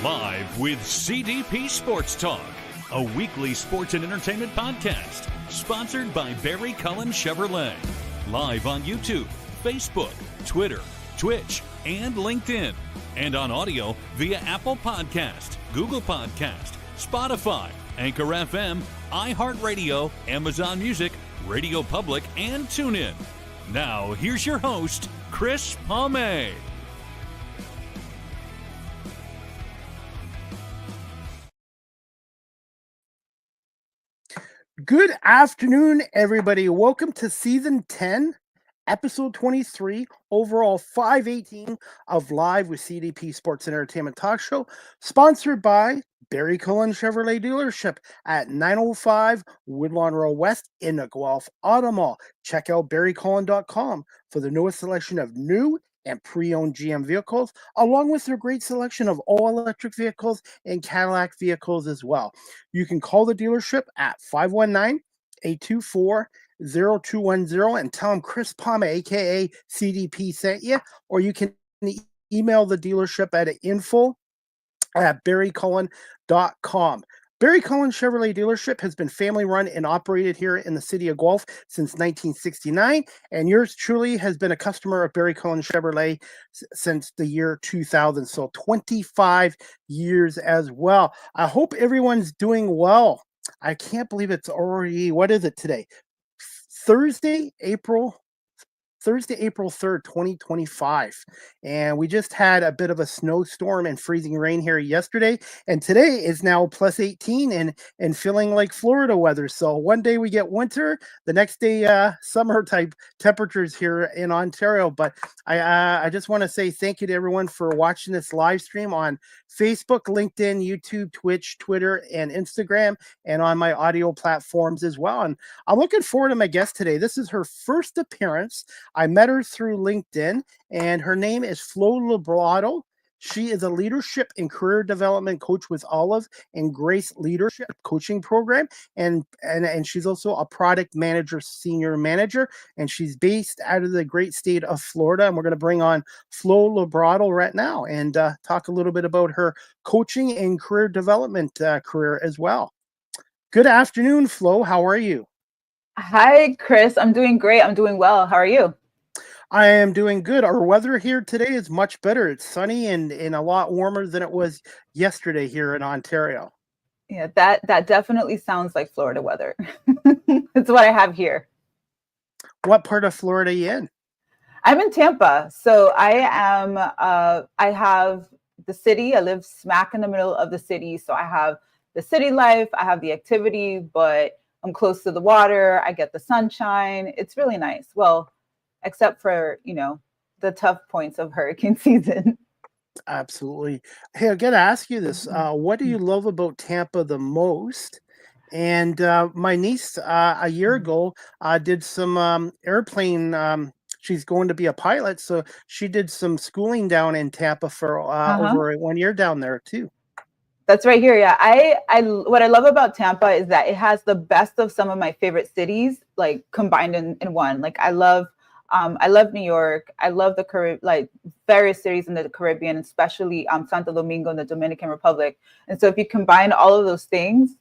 Live with CDP Sports Talk, a weekly sports and entertainment podcast sponsored by Barry Cullen Chevrolet. Live on YouTube, Facebook, Twitter, Twitch, and LinkedIn. And on audio via Apple Podcast, Google Podcast, Spotify, Anchor FM, iHeartRadio, Amazon Music, Radio Public, and TuneIn. Now, here's your host, Chris Palme. Good afternoon, everybody. Welcome to Season 10, Episode 23, overall 518 of Live with CDP Sports and Entertainment Talk Show, sponsored by Barry Cullen Chevrolet Dealership at 905 Woodlawn Road West in the Guelph Auto Mall. Check out barrycullen.com for the newest selection of new and pre-owned GM vehicles, along with their great selection of all-electric vehicles and Cadillac vehicles as well. You can call the dealership at 519-824-0210 and tell them Chris Palma, aka CDP, sent you, or you can email the dealership at info@barrycullen.com. Barry Cullen Chevrolet Dealership has been family-run and operated here in the city of Guelph since 1969, and yours truly has been a customer of Barry Cullen Chevrolet since the year 2000, so 25 years as well. I hope everyone's doing well. I can't believe it's already, what is it today? Thursday, April 3rd, 2025. And we just had a bit of a snowstorm and freezing rain here yesterday. And today is now plus 18 and feeling like Florida weather. So one day we get winter, the next day summer type temperatures here in Ontario. But I just want to say thank you to everyone for watching this live stream on Facebook, LinkedIn, YouTube, Twitch, Twitter, and Instagram, and on my audio platforms as well. And I'm looking forward to my guest today. This is her first appearance. I met her through LinkedIn, and her name is Flo LaBrado. She is a leadership and career development coach with Olive and Grace Leadership Coaching Program, and she's also a product manager, senior manager, and she's based out of the great state of Florida. And we're going to bring on Flo LaBrado right now and talk a little bit about her coaching and career development career as well. Good afternoon, Flo. How are you? Hi, Chris. I'm doing great. I'm doing well. How are you? I am doing good. Our weather here today is much better. It's sunny and a lot warmer than it was yesterday here in Ontario. Yeah, that definitely sounds like Florida weather. It's what I have here. What part of Florida are you in? I'm in Tampa. So I have the city. I live smack in the middle of the city. So I have the city life, I have the activity, but I'm close to the water. I get the sunshine. It's really nice. Well, except for, the tough points of hurricane season. Absolutely. Hey, I got to ask you this. What do you love about Tampa the most? And my niece a year ago did some airplane. She's going to be a pilot. So she did some schooling down in Tampa for over 1 year down there too. That's right here. Yeah. What I love about Tampa is that it has the best of some of my favorite cities, like combined in one. Like I love New York. I love various cities in the Caribbean, especially Santo Domingo and the Dominican Republic. And so if you combine all of those things,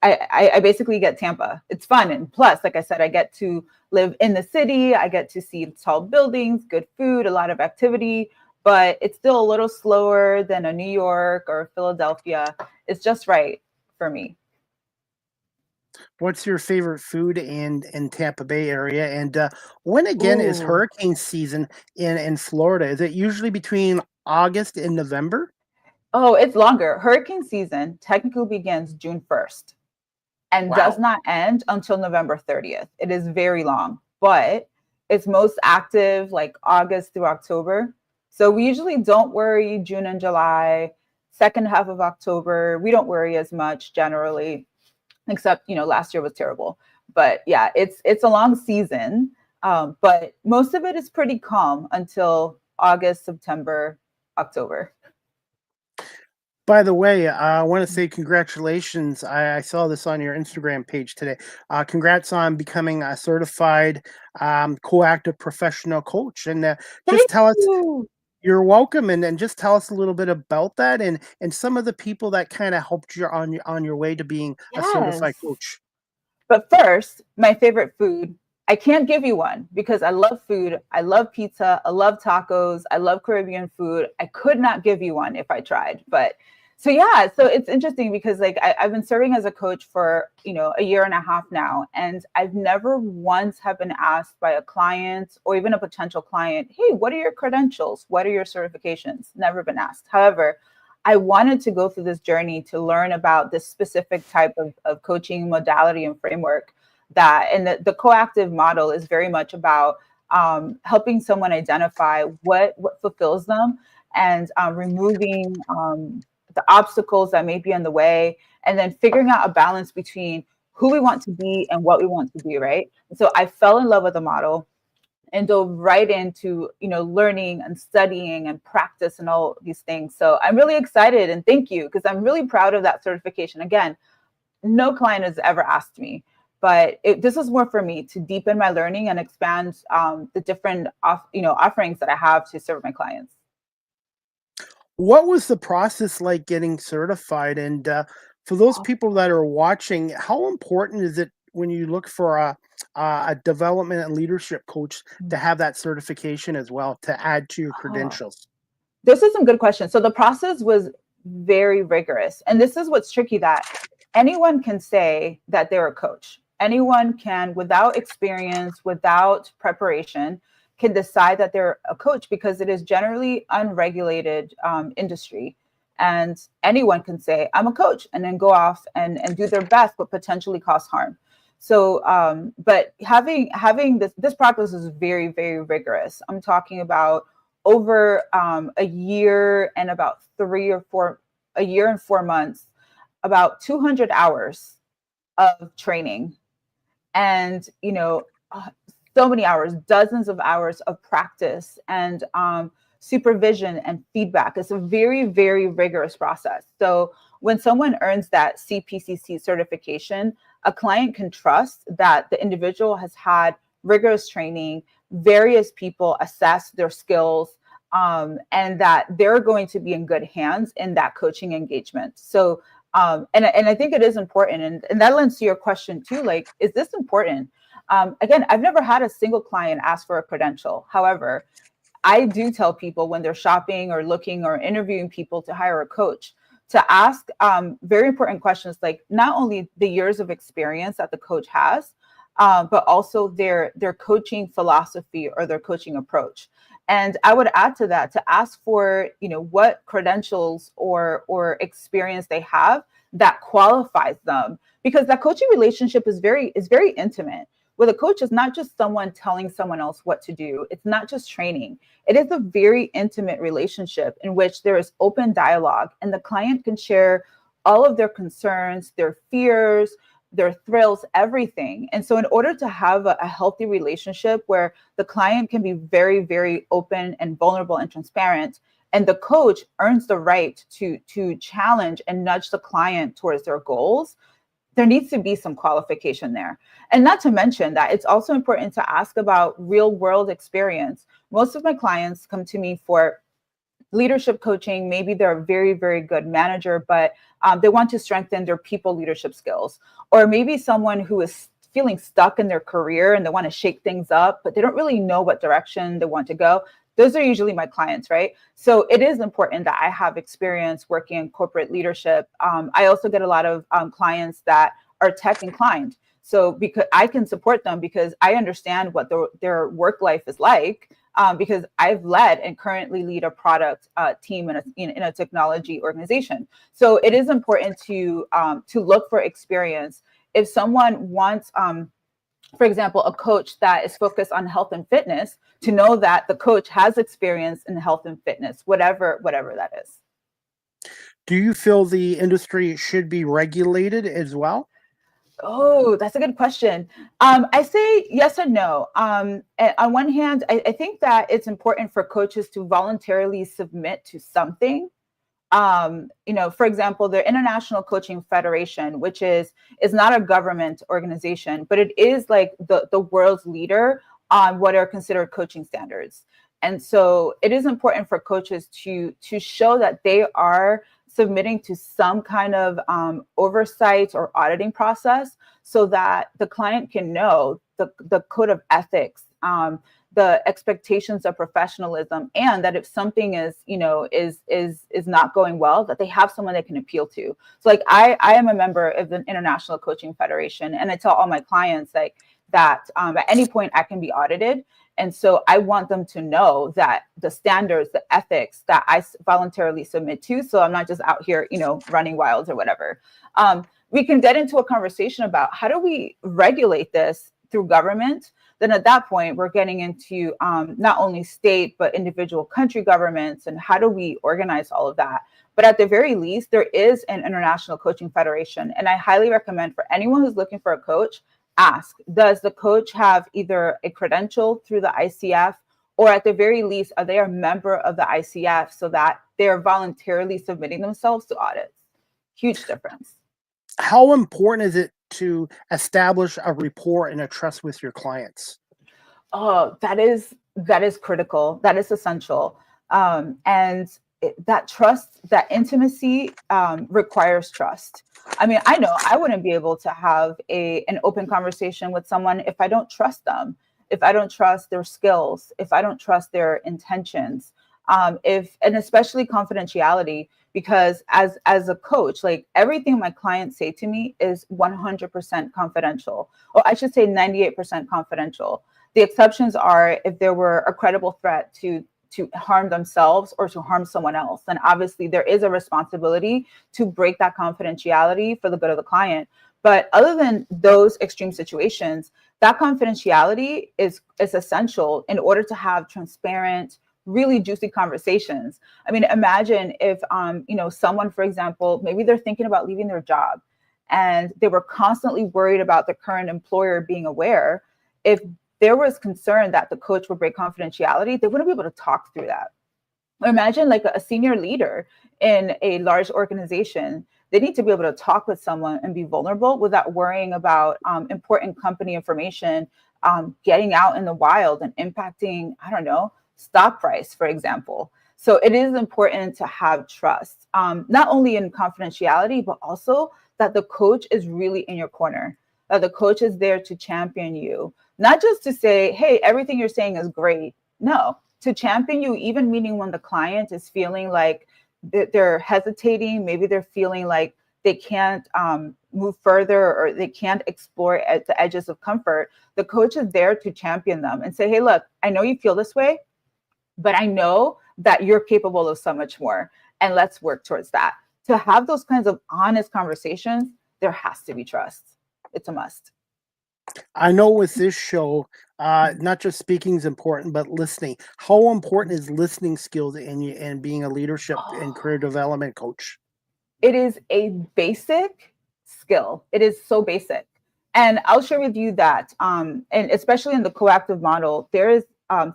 I basically get Tampa. It's fun. And plus, like I said, I get to live in the city. I get to see tall buildings, good food, a lot of activity, but it's still a little slower than a New York or Philadelphia. It's just right for me. What's your favorite food in Tampa Bay area? And when again is hurricane season in Florida? Is it usually between August and November? Oh, it's longer. Hurricane season technically begins June 1st and does not end until November 30th. It is very long, but it's most active like August through October. So we usually don't worry June and July. Second half of October, we don't worry as much generally, except, last year was terrible. But yeah, it's a long season, but most of it is pretty calm until August, September, October. By the way, I want to say congratulations. I saw this on your Instagram page today. Congrats on becoming a certified coactive professional coach. And just tell us, You're welcome, and then just tell us a little bit about that, and some of the people that kind of helped you on your way to being a certified Yes. coach. But first, my favorite food. I can't give you one because I love food. I love pizza. I love tacos. I love Caribbean food. I could not give you one if I tried. But so yeah, so it's interesting because like I've been serving as a coach for a year and a half now, and I've never once have been asked by a client or even a potential client, "Hey, what are your credentials? What are your certifications?" Never been asked. However, I wanted to go through this journey to learn about this specific type of coaching modality and framework and the coactive model is very much about helping someone identify what fulfills them and removing the obstacles that may be in the way, and then figuring out a balance between who we want to be and what we want to be, right? And so I fell in love with the model and dove right into learning and studying and practice and all these things. So I'm really excited, and thank you, because I'm really proud of that certification. Again, no client has ever asked me, but this is more for me to deepen my learning and expand the different offerings that I have to serve my clients. What was the process like getting certified? And for those people that are watching, how important is it when you look for a development and leadership coach to have that certification as well to add to your Oh, credentials? this is some good questions. So the process was very rigorous. And this is what's tricky, that anyone can say that they're a coach. Anyone can, without experience, without preparation, can decide that they're a coach because it is generally unregulated industry. And anyone can say, I'm a coach, and then go off and do their best, but potentially cause harm. So, but having this process is very, very rigorous. I'm talking about over a year and about a year and 4 months, about 200 hours of training, and so many hours, dozens of hours of practice and supervision and feedback. It's a very, very rigorous process. So when someone earns that CPCC certification, a client can trust that the individual has had rigorous training, various people assess their skills, and that they're going to be in good hands in that coaching engagement. So and I think it is important, and that lends to your question too, like, is this important? Again, I've never had a single client ask for a credential. However, I do tell people when they're shopping or looking or interviewing people to hire a coach, to ask very important questions, like not only the years of experience that the coach has, but also their coaching philosophy or their coaching approach. And I would add to that to ask for what credentials or experience they have that qualifies them, because that coaching relationship is very intimate. With a coach, is not just someone telling someone else what to do. It's not just training. It is a very intimate relationship in which there is open dialogue, and the client can share all of their concerns, their fears, their thrills, everything. And so in order to have a healthy relationship where the client can be very, very open and vulnerable and transparent, and the coach earns the right to challenge and nudge the client towards their goals, there needs to be some qualification there. And not to mention that it's also important to ask about real world experience. Most of my clients come to me for leadership coaching. Maybe they're a very, very good manager, but they want to strengthen their people leadership skills. Or maybe someone who is feeling stuck in their career and they want to shake things up, but they don't really know what direction they want to go. Those are usually my clients, right? So it is important that I have experience working in corporate leadership. I also get a lot of clients that are tech inclined. So because I can support them because I understand what their work life is like, because I've led and currently lead a product team in a technology organization. So it is important to look for experience. If someone wants, for example, a coach that is focused on health and fitness, to know that the coach has experience in health and fitness, whatever that is. Do you feel the industry should be regulated as well? Oh, that's a good question. I say yes and no. On one hand, I think that it's important for coaches to voluntarily submit to something. For example, the International Coaching Federation, which is not a government organization, but it is like the world's leader on what are considered coaching standards. And so it is important for coaches to show that they are submitting to some kind of oversight or auditing process, so that the client can know the code of ethics, the expectations of professionalism, and that if something is, is not going well, that they have someone they can appeal to. So like I am a member of the International Coaching Federation, and I tell all my clients like that at any point I can be audited. And so I want them to know that the standards, the ethics that I voluntarily submit to, so I'm not just out here, running wild or whatever. We can get into a conversation about how do we regulate this through government. Then at that point, we're getting into not only state, but individual country governments, and how do we organize all of that? But at the very least, there is an International Coaching Federation. And I highly recommend for anyone who's looking for a coach, ask, does the coach have either a credential through the ICF, or at the very least, are they a member of the ICF, so that they're voluntarily submitting themselves to audits? Huge difference. How important is it to establish a rapport and a trust with your clients? Oh, that is critical. That is essential. That trust, that intimacy requires trust. I mean, I know I wouldn't be able to have an open conversation with someone if I don't trust them, if I don't trust their skills, if I don't trust their intentions, and especially confidentiality, because as a coach, like everything my clients say to me is 100% confidential, or I should say 98% confidential. The exceptions are if there were a credible threat to harm themselves or to harm someone else. And obviously there is a responsibility to break that confidentiality for the good of the client. But other than those extreme situations, that confidentiality is essential in order to have transparent, really juicy conversations. I mean, imagine if, someone, for example, maybe they're thinking about leaving their job and they were constantly worried about the current employer being aware. If there was concern that the coach would break confidentiality, they wouldn't be able to talk through that. Or imagine like a senior leader in a large organization. They need to be able to talk with someone and be vulnerable without worrying about important company information getting out in the wild and impacting, I don't know, stock price, for example. So it is important to have trust, not only in confidentiality, but also that the coach is really in your corner, that the coach is there to champion you. Not just to say, hey, everything you're saying is great. No, to champion you, even meaning when the client is feeling like they're hesitating, maybe they're feeling like they can't move further or they can't explore at the edges of comfort. The coach is there to champion them and say, hey, look, I know you feel this way, but I know that you're capable of so much more. And let's work towards that. To have those kinds of honest conversations, there has to be trust. It's a must. I know with this show, not just speaking is important, but listening. How important is listening skills in being a leadership and career development coach? It is a basic skill. It is so basic. And I'll share with you that, and especially in the coactive model, there is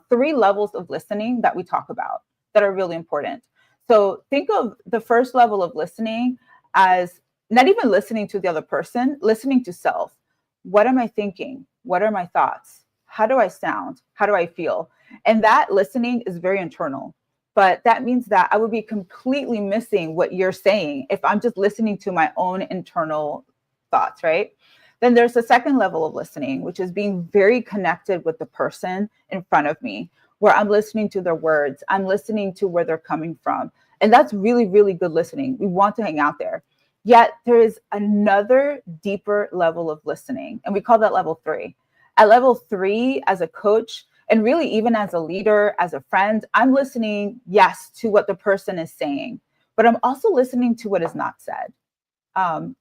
3 levels of listening that we talk about that are really important. So think of the first level of listening as not even listening to the other person, listening to self. What am I thinking? What are my thoughts? How do I sound? How do I feel? And that listening is very internal. But that means that I would be completely missing what you're saying if I'm just listening to my own internal thoughts, right? Then there's the second level of listening, which is being very connected with the person in front of me, where I'm listening to their words. I'm listening to where they're coming from. And that's really, really good listening. We want to hang out there. Yet there is another deeper level of listening, and we call that level 3. At level 3, as a coach, and really even as a leader, as a friend, I'm listening, yes, to what the person is saying, but I'm also listening to what is not said.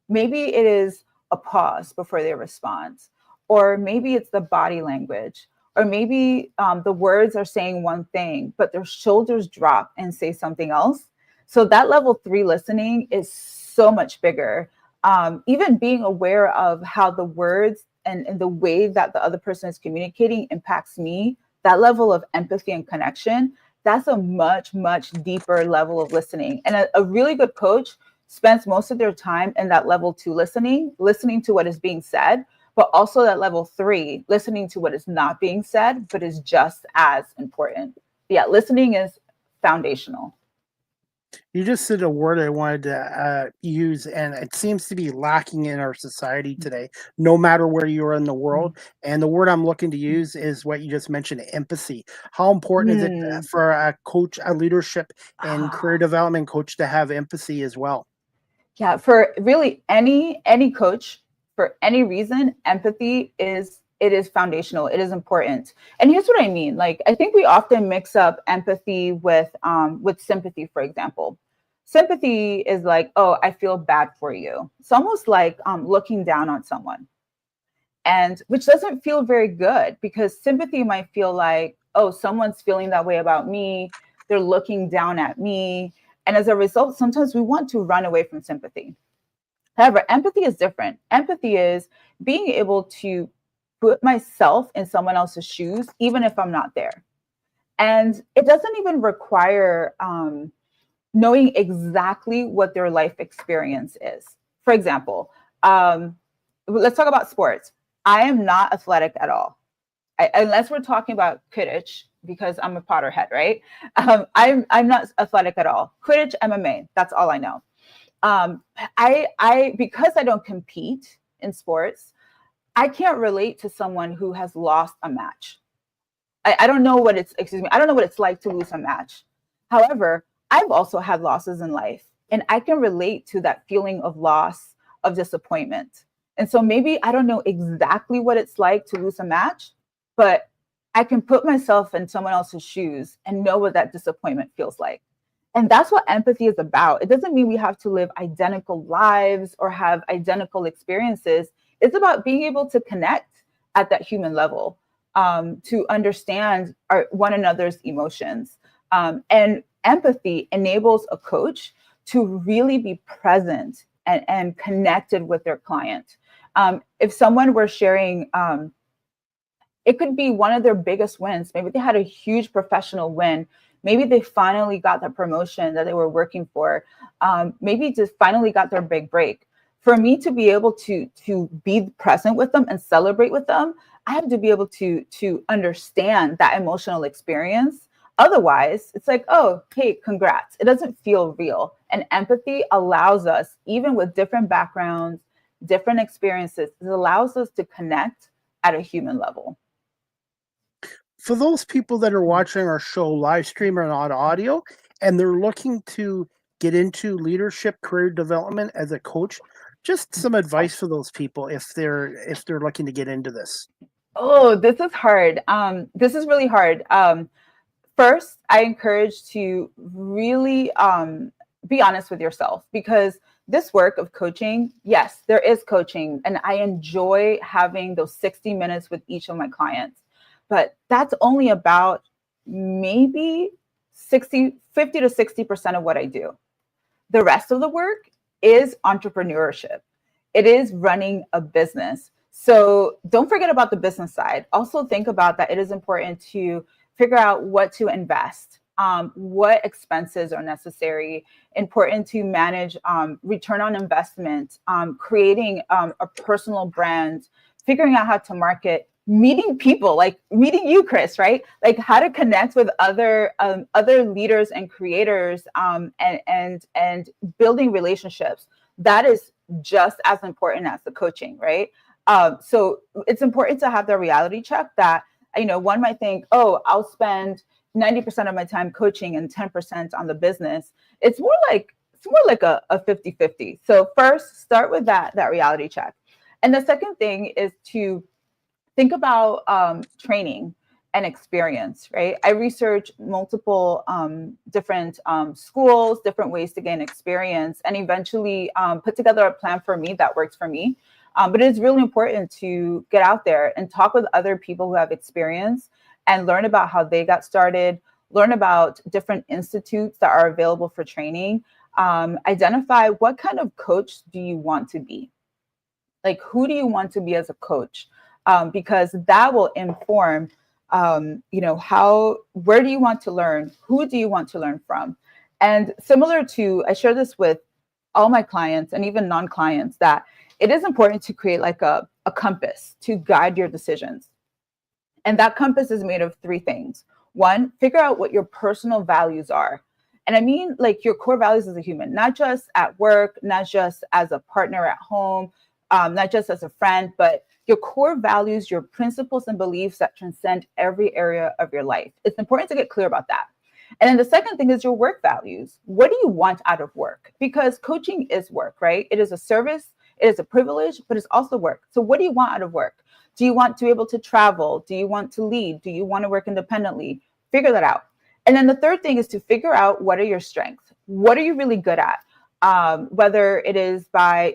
Maybe it is a pause before they respond, or maybe it's the body language, or maybe the words are saying one thing, but their shoulders drop and say something else. So that level 3 listening is so much bigger. Even being aware of how the words and the way that the other person is communicating impacts me, that level of empathy and connection, that's a much, much deeper level of listening. And a really good coach spends most of their time in that level 2 listening to what is being said, but also that level 3, listening to what is not being said, but is just as important. Yeah, listening is foundational. You just said a word I wanted to use, and it seems to be lacking in our society today, no matter where you are in the world. And the word I'm looking to use is what you just mentioned, empathy. How important is it Mm. for a coach, a leadership and Ah, career development coach to have empathy as well? yeah, for really any coach, for any reason, empathy is foundational. It is important. And here's what I mean. Like, I think we often mix up empathy with sympathy, for example. Sympathy is like, oh, I feel bad for you. It's almost like looking down on someone, and which doesn't feel very good, because sympathy might feel like, oh, someone's feeling that way about me. They're looking down at me. And as a result, sometimes we want to run away from sympathy. However, empathy is different. Empathy is being able to put myself in someone else's shoes, even if I'm not there. And it doesn't even require knowing exactly what their life experience is. For example, let's talk about sports. I am not athletic at all, unless we're talking about Quidditch, because I'm a Potterhead, right? I'm not athletic at all. Quidditch, MMA, that's all I know. I because I don't compete in sports, I can't relate to someone who has lost a match. I don't know what it's, excuse me, I don't know what it's like to lose a match. However, I've also had losses in life, and I can relate to that feeling of loss, of disappointment. And so maybe I don't know exactly what it's like to lose a match, but I can put myself in someone else's shoes and know what that disappointment feels like. And that's what empathy is about. It doesn't mean we have to live identical lives or have identical experiences. It's about being able to connect at that human level, to understand one another's emotions. And empathy enables a coach to really be present and connected with their client. If someone were sharing, it could be one of their biggest wins. Maybe they had a huge professional win. Maybe they finally got the promotion that they were working for. Maybe just finally got their big break. For me to be able to be present with them and celebrate with them, I have to be able to understand that emotional experience. Otherwise, it's like, oh, hey, congrats. It doesn't feel real. And empathy allows us, even with different backgrounds, different experiences, it allows us to connect at a human level. For those people that are watching our show live stream or not audio, and they're looking to get into leadership, career development as a coach, just some advice for those people if they're looking to get into this. Oh, this is hard. This is really hard. First, I encourage to really be honest with yourself, because this work of coaching, yes, there is coaching, and I enjoy having those 60 minutes with each of my clients, but that's only about maybe 50 to 60% of what I do. The rest of the work is entrepreneurship. It is running a business. So don't forget about the business side. Also think about that it is important to figure out what to invest, what expenses are necessary, important to manage return on investment, creating a personal brand, figuring out how to market, meeting people, like meeting you, Chris, right? Like how to connect with other leaders and creators, and building relationships. That is just as important as the coaching, right? So it's important to have the reality check that, one might think, oh, I'll spend 90% of my time coaching and 10% on the business. It's more like a 50-50. So first, start with that reality check. And the second thing is to think about training and experience, right? I research multiple different schools, different ways to gain experience, and eventually put together a plan for me that works for me. But it's really important to get out there and talk with other people who have experience and learn about how they got started, learn about different institutes that are available for training. Identify what kind of coach do you want to be? Like, who do you want to be as a coach? Because that will inform, where do you want to learn? Who do you want to learn from? And similar to, I share this with all my clients and even non-clients, that it is important to create like a compass to guide your decisions. And that compass is made of three things. One, figure out what your personal values are. And I mean, like your core values as a human, not just at work, not just as a partner at home, not just as a friend, but your core values, your principles and beliefs that transcend every area of your life. It's important to get clear about that. And then the second thing is your work values. What do you want out of work? Because coaching is work, right? It is a service, it is a privilege, but it's also work. So what do you want out of work? Do you want to be able to travel? Do you want to lead? Do you want to work independently? Figure that out. And then the third thing is to figure out what are your strengths? What are you really good at? Whether it is by,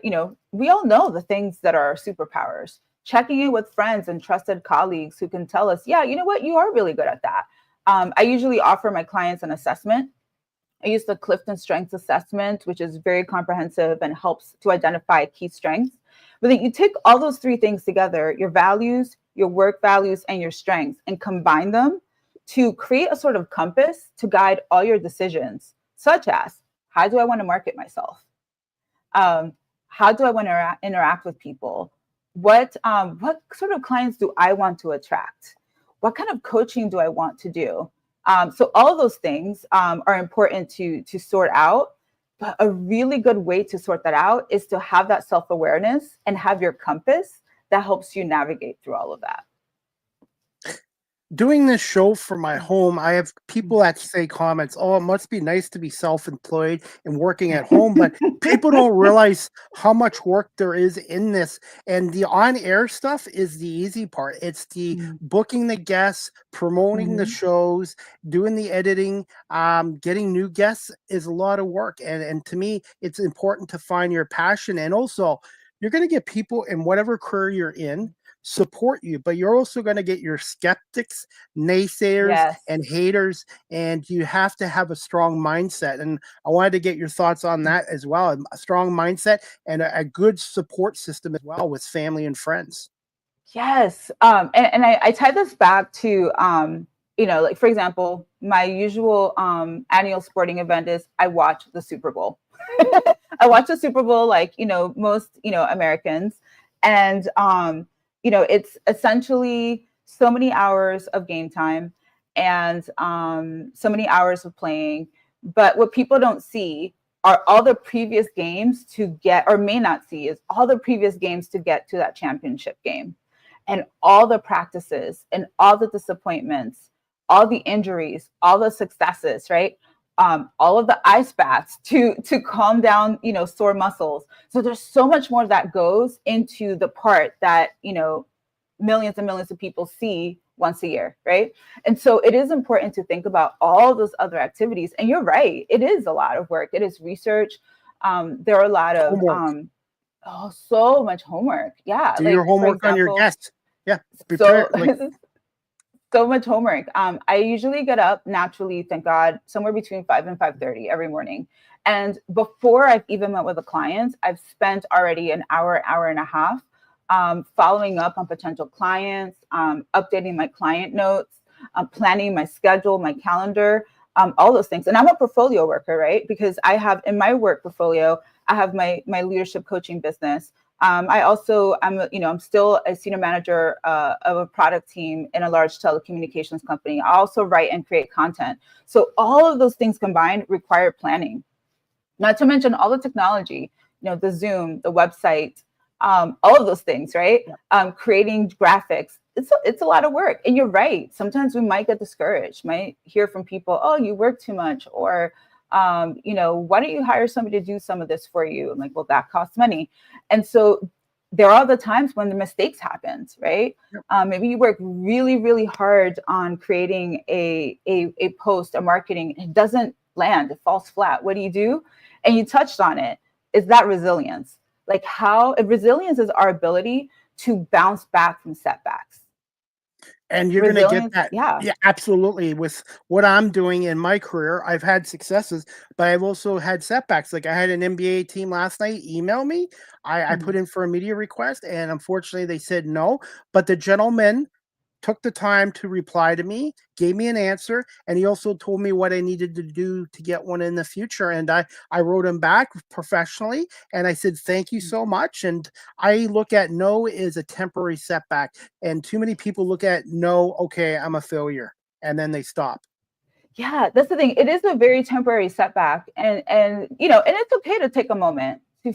we all know the things that are superpowers. Checking in with friends and trusted colleagues who can tell us, yeah, you know what, you are really good at that. I usually offer my clients an assessment. I use the Clifton Strengths Assessment, which is very comprehensive and helps to identify key strengths. But then you take all those three things together, your values, your work values, and your strengths, and combine them to create a sort of compass to guide all your decisions, such as, how do I want to market myself? How do I want to interact with people? What sort of clients do I want to attract? What kind of coaching do I want to do? So all of those things are important to sort out. But a really good way to sort that out is to have that self-awareness and have your compass that helps you navigate through all of that. Doing this show from my home, I have people that say comments, oh, it must be nice to be self-employed and working at home, but people don't realize how much work there is in this. And the on-air stuff is the easy part. It's the booking the guests, promoting the shows, doing the editing, getting new guests is a lot of work. And to me, it's important to find your passion. And also, you're going to get people in whatever career you're in support you, but you're also going to get your skeptics, naysayers, and haters, and you have to have a strong mindset. And I wanted to get your thoughts on that as well. A strong mindset and a good support system as well with family and friends. Yes. And I tie this back to, like, for example, my usual annual sporting event is I watch the Super Bowl. I watch the Super Bowl like, most, Americans. And, it's essentially so many hours of game time and so many hours of playing. But what people don't see are all the previous games to get, or may not see, is all the previous games to get to that championship game. And all the practices and all the disappointments, all the injuries, all the successes, right? All of the ice baths to calm down, sore muscles. So there's so much more that goes into the part that, millions and millions of people see once a year, right? And so it is important to think about all those other activities. And you're right, it is a lot of work. It is research. There are a lot of so much homework. Yeah. Do your homework on your guests. Yeah. Prepare, so much homework. I usually get up naturally, thank God, somewhere between 5 and 5:30 every morning. And before I've even met with a client, I've spent already an hour and a half following up on potential clients, updating my client notes, planning my schedule, my calendar, all those things. And I'm a portfolio worker, right? Because I have in my work portfolio, I have my leadership coaching business. I'm still a senior manager of a product team in a large telecommunications company. I also write and create content. So all of those things combined require planning, not to mention all the technology, the Zoom, the website, all of those things, right? Creating graphics. It's a lot of work. And you're right. Sometimes we might get discouraged, might hear from people, oh, you work too much, or why don't you hire somebody to do some of this for you? I'm like, well, that costs money. And so there are the times when the mistakes happen, right? Maybe you work really, really hard on creating a post, a marketing, it doesn't land, it falls flat. What do? And you touched on it, is that resilience. Like resilience is our ability to bounce back from setbacks. And you're going to get that. Yeah, absolutely. With what I'm doing in my career, I've had successes, but I've also had setbacks. Like I had an NBA team last night email me. I put in for a media request, and unfortunately they said no. But the gentleman took the time to reply to me, gave me an answer, and he also told me what I needed to do to get one in the future. And I wrote him back professionally, and I said, thank you so much. And I look at no as a temporary setback. And too many people look at no, okay, I'm a failure. and then they stop. Yeah, that's the thing. It is a very temporary setback, and you know, and it's okay to take a moment to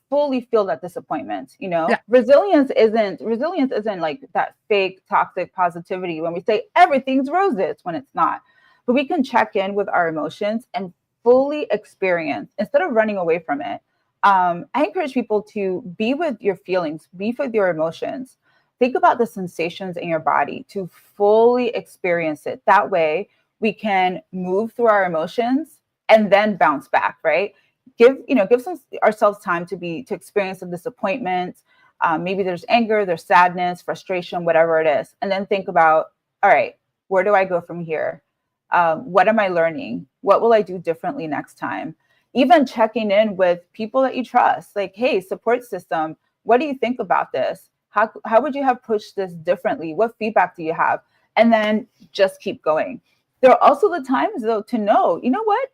fully feel that disappointment. You know, Yeah. resilience isn't like that fake toxic positivity when we say everything's roses when it's not. But we can check in with our emotions and fully experience instead of running away from it. I encourage people to be with your feelings, be with your emotions. Think about the sensations in your body to fully experience it. That way, we can move through our emotions and then bounce back, right? Give ourselves time to experience some disappointment. Maybe there's anger, there's sadness, frustration, whatever it is. And then think about, all right, where do I go from here? What am I learning? What will I do differently next time? Even checking in with people that you trust, like, hey, support system, what do you think about this? How would you have pushed this differently? What feedback do you have? And then just keep going. There are also the times, though, to know, you know what?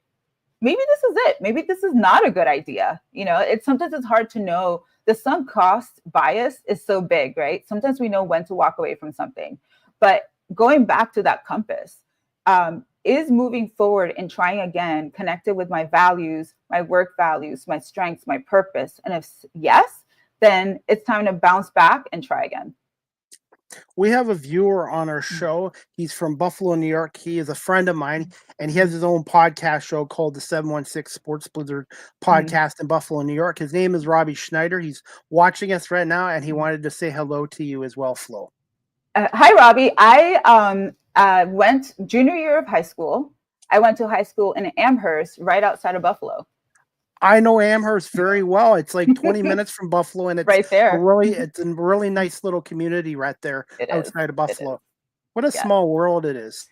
Maybe this is it. Maybe this is not a good idea. You know, sometimes it's hard to know. The sunk cost bias is so big, right? Sometimes we know when to walk away from something. But going back to that compass, is moving forward and trying again, connected with my values, my work values, my strengths, my purpose. And if yes, then it's time to bounce back and try again. We have a viewer on our show. He's from Buffalo, New York. He is a friend of mine, and he has his own podcast show called the 716 Sports Blizzard podcast in Buffalo, New York. His name is Robbie Schneider. He's watching us right now, and he wanted to say hello to you as well, Flo. Hi, Robbie. I went junior year of high school. I went to high school in Amherst, right outside of Buffalo. I know Amherst very well. It's like 20 minutes from Buffalo, and it's right there. It's a really nice little community right there outside of Buffalo. What a small world it is.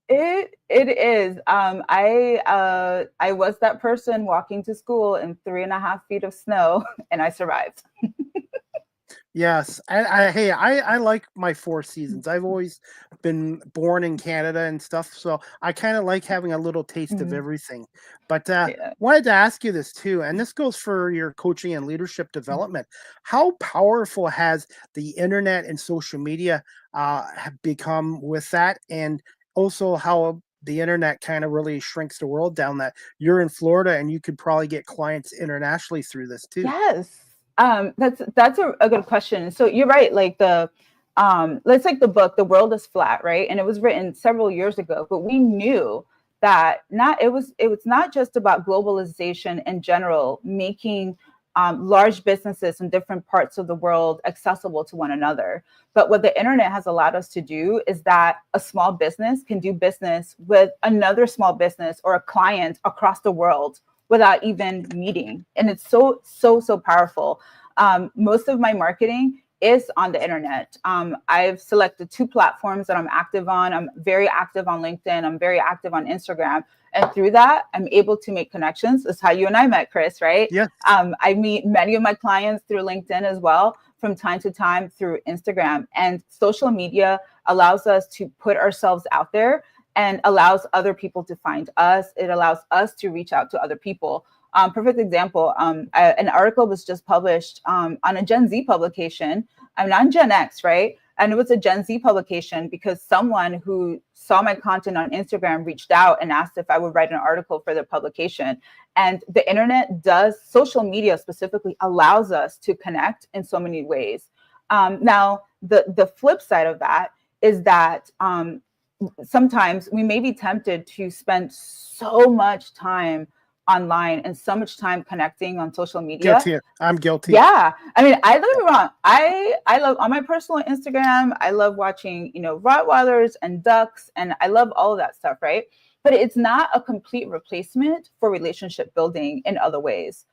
It is. I was that person walking to school in 3.5 feet of snow, and I survived. Yes, I like my 4 seasons. I've always been born in Canada and stuff, so I kind of like having a little taste of everything. But wanted to ask you this too, and this goes for your coaching and leadership development. How powerful has the internet and social media have become with that, and also how the internet kind of really shrinks the world down? That you're in Florida and you could probably get clients internationally through this too. Yes. That's a good question. So you're right. Like let's take the book, The World is Flat, right? And it was written several years ago, but we knew that it was not just about globalization in general, making large businesses in different parts of the world accessible to one another. But what the internet has allowed us to do is that a small business can do business with another small business or a client across the world without even meeting. And it's so powerful. Most of my marketing is on the internet. I've selected 2 platforms that I'm active on. I'm very active on LinkedIn. I'm very active on Instagram. And through that, I'm able to make connections. That's how you and I met, Chris, right? Yeah. I meet many of my clients through LinkedIn as well, from time to time through Instagram. And social media allows us to put ourselves out there and allows other people to find us. It allows us to reach out to other people. Perfect example, an article was just published on a Gen Z publication. I'm not Gen X, right? And it was a Gen Z publication because someone who saw my content on Instagram reached out and asked if I would write an article for their publication. And the internet social media specifically allows us to connect in so many ways. Now, the flip side of that is that sometimes we may be tempted to spend so much time online and so much time connecting on social media. Guilty. I'm guilty. Yeah. I mean, I don't get me wrong. I love on my personal Instagram, I love watching, Rottweilers and ducks, and I love all of that stuff, right? But it's not a complete replacement for relationship building in other ways.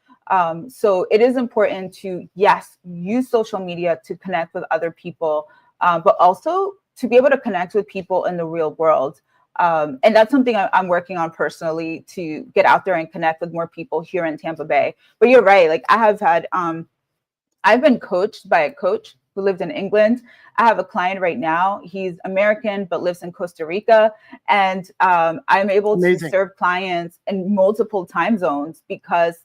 So it is important to, yes, use social media to connect with other people, but also to be able to connect with people in the real world. And that's something I'm working on personally, to get out there and connect with more people here in Tampa Bay. But you're right. Like I've been coached by a coach who lived in England. I have a client right now. He's American, but lives in Costa Rica. And I'm able to serve clients in multiple time zones because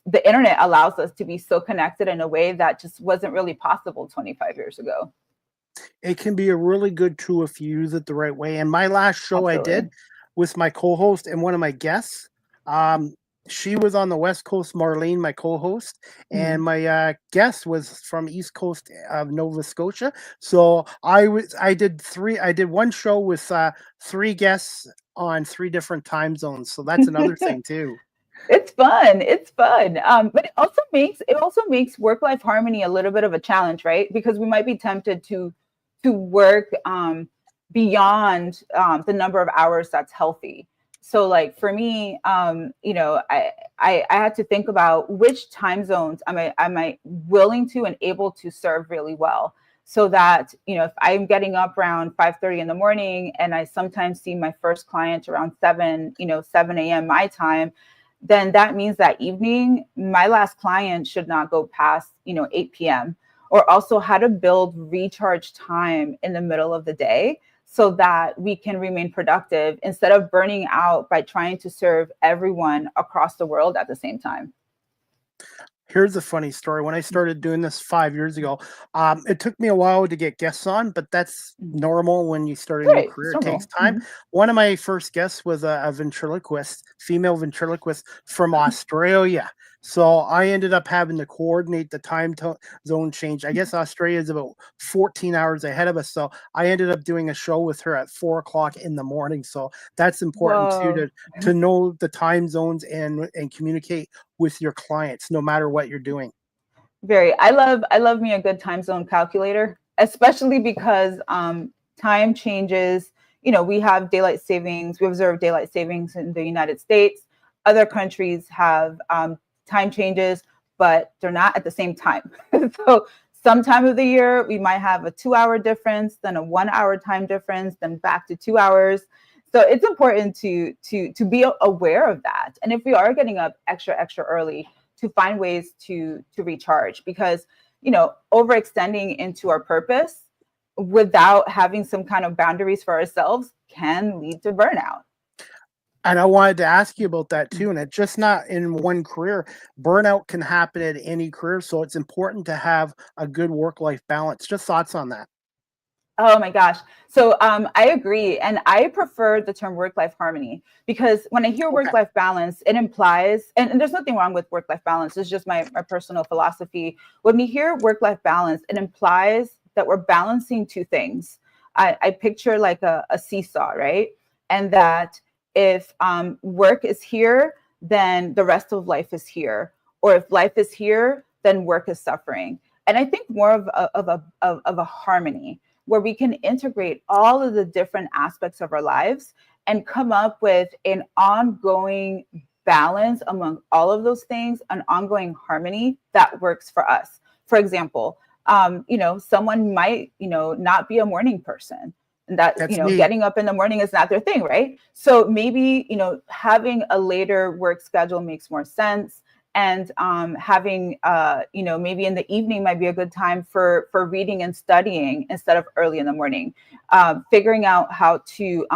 the internet allows us to be so connected in a way that just wasn't really possible 25 years ago. It can be a really good tool if you use it the right way. And my last show I did Absolutely. with my co-host and one of my guests, um, she was on the West Coast, Marlene, my co-host, and Mhm. my guest was from East Coast of Nova Scotia. So I did one show with three guests on three different time zones. So that's another thing too. It's fun. It's fun. But it also makes work-life harmony a little bit of a challenge, right? Because we might be tempted to work beyond the number of hours that's healthy. So like for me, I had to think about which time zones am I willing to and able to serve really well. So that, if I'm getting up around 5:30 in the morning and I sometimes see my first client around 7 a.m. my time, then that means that evening, my last client should not go past, 8 p.m. Or also how to build recharge time in the middle of the day so that we can remain productive instead of burning out by trying to serve everyone across the world at the same time. Here's a funny story. When I started doing this 5 years ago, it took me a while to get guests on, but that's Mhm. normal when you start a new Right. career. It's It takes normal. time. One of my first guests was a ventriloquist, female ventriloquist from Australia. So I ended up having to coordinate the zone change. I guess Australia is about 14 hours ahead of us. So I ended up doing a show with her at 4 o'clock in the morning. So that's important too Whoa. to know the time zones and communicate with your clients no matter what you're doing. Very. I love me a good time zone calculator, especially because time changes. We have daylight savings. We observe daylight savings in the United States. Other countries have time changes, but they're not at the same time. So some time of the year we might have a 2 hour difference, then a 1 hour time difference, then back to 2 hours. So it's important to be aware of that. And if we are getting up extra early, to find ways to recharge, because overextending into our purpose without having some kind of boundaries for ourselves can lead to burnout. And I wanted to ask you about that too. And it's just not in one career. Burnout can happen at any career. So it's important to have a good work life balance. Just thoughts on that. Oh my gosh. So I agree. And I prefer the term work life harmony because when I hear Okay. work life balance, it implies, and there's nothing wrong with work life balance, it's just my personal philosophy. When we hear work life balance, it implies that we're balancing two things. I picture like a seesaw, right? And that if work is here, then the rest of life is here. Or if life is here, then work is suffering. And I think more of a harmony where we can integrate all of the different aspects of our lives and come up with an ongoing balance among all of those things, an ongoing harmony that works for us. For example, someone might, not be a morning person. And that, That's me. getting up in the morning is not their thing, right? So maybe, having a later work schedule makes more sense, and having maybe in the evening might be a good time for reading and studying instead of early in the morning. Figuring out how to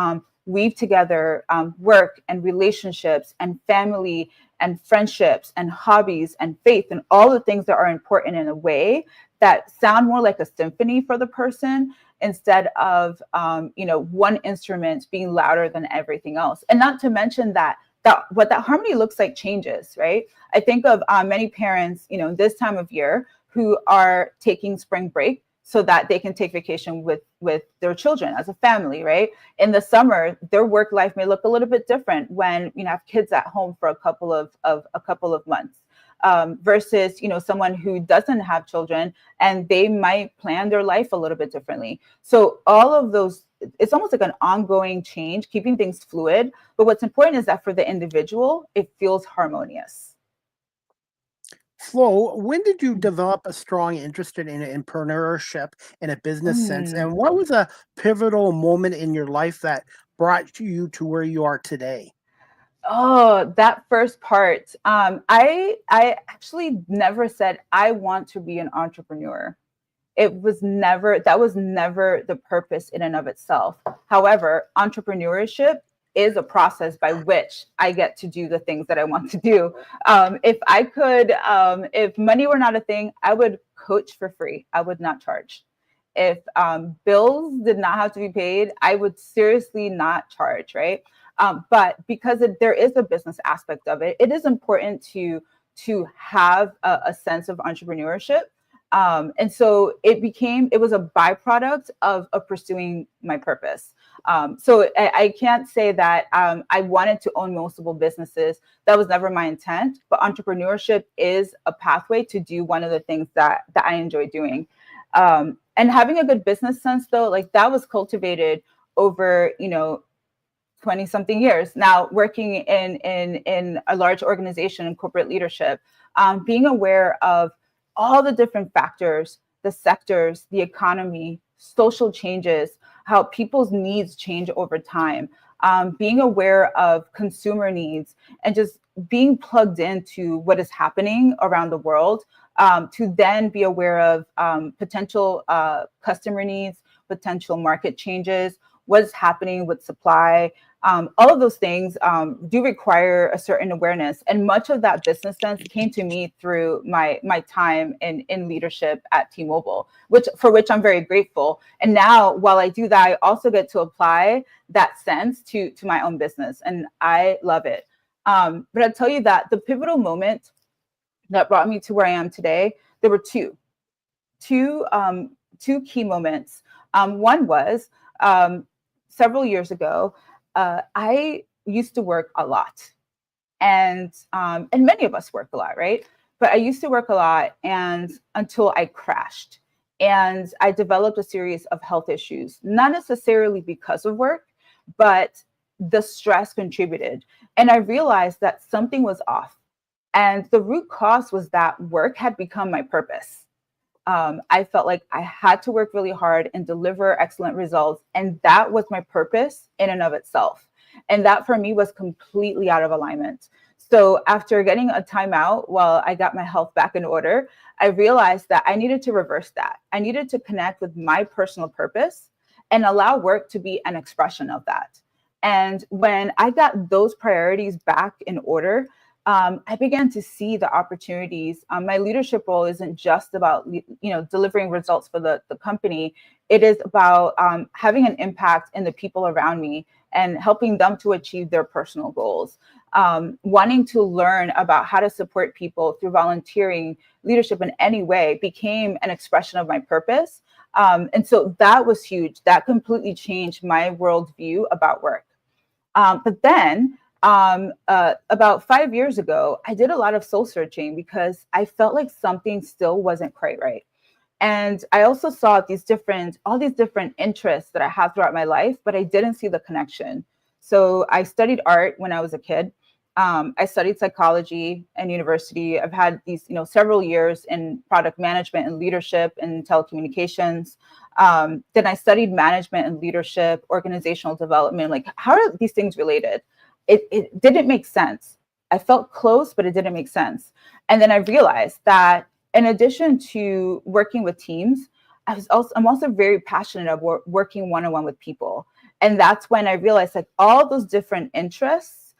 weave together work and relationships and family and friendships and hobbies and faith and all the things that are important in a way that sound more like a symphony for the person, instead of one instrument being louder than everything else. And not to mention that what that harmony looks like changes, right? I think of many parents, this time of year, who are taking spring break so that they can take vacation with their children as a family, right? In the summer, their work life may look a little bit different when you have kids at home for a couple of months. Versus someone who doesn't have children, and they might plan their life a little bit differently. So all of those, it's almost like an ongoing change, keeping things fluid. But what's important is that for the individual, it feels harmonious. Flo, when did you develop a strong interest in entrepreneurship in a business sense? And Mm. what was a pivotal moment in your life that brought you to where you are today? Oh, that first part. I actually never said I want to be an entrepreneur. That was never the purpose in and of itself. However, entrepreneurship is a process by which I get to do the things that I want to do. If money were not a thing, I would coach for free. I would not charge. If bills did not have to be paid, I would seriously not charge, right? But because there is a business aspect of it, it is important to have a sense of entrepreneurship. And so it was a byproduct of pursuing my purpose. So I can't say that I wanted to own multiple businesses. That was never my intent, but entrepreneurship is a pathway to do one of the things that I enjoy doing. And having a good business sense, though, like that was cultivated over, 20 something years now, working in a large organization in corporate leadership, being aware of all the different factors, the sectors, the economy, social changes, how people's needs change over time, being aware of consumer needs, and just being plugged into what is happening around the world, to then be aware of potential customer needs, potential market changes, what's happening with supply. All of those things do require a certain awareness. And much of that business sense came to me through my time in leadership at T-Mobile, for which I'm very grateful. And now, while I do that, I also get to apply that sense to my own business. And I love it. But I'll tell you that the pivotal moment that brought me to where I am today, there were two key moments. One was several years ago, I used to work a lot, and many of us work a lot, right? But I used to work a lot, and until I crashed, and I developed a series of health issues, not necessarily because of work, but the stress contributed, and I realized that something was off, and the root cause was that work had become my purpose. I felt like I had to work really hard and deliver excellent results. And that was my purpose in and of itself. And that for me was completely out of alignment. So after getting a timeout while I got my health back in order, I realized that I needed to reverse that. I needed to connect with my personal purpose and allow work to be an expression of that. And when I got those priorities back in order, I began to see the opportunities. My leadership role isn't just about, delivering results for the company. It is about having an impact in the people around me and helping them to achieve their personal goals. Wanting to learn about how to support people through volunteering, leadership in any way became an expression of my purpose. And so that was huge. That completely changed my worldview about work. But then, about 5 years ago, I did a lot of soul searching because I felt like something still wasn't quite right. And I also saw all these different interests that I had throughout my life, but I didn't see the connection. So I studied art when I was a kid. I studied psychology in university. I've had these, several years in product management and leadership and telecommunications. Then I studied management and leadership, organizational development. Like, how are these things related? It didn't make sense. I felt close, but it didn't make sense. And then I realized that in addition to working with teams, I'm also very passionate about working one-on-one with people. And that's when I realized like all those different interests,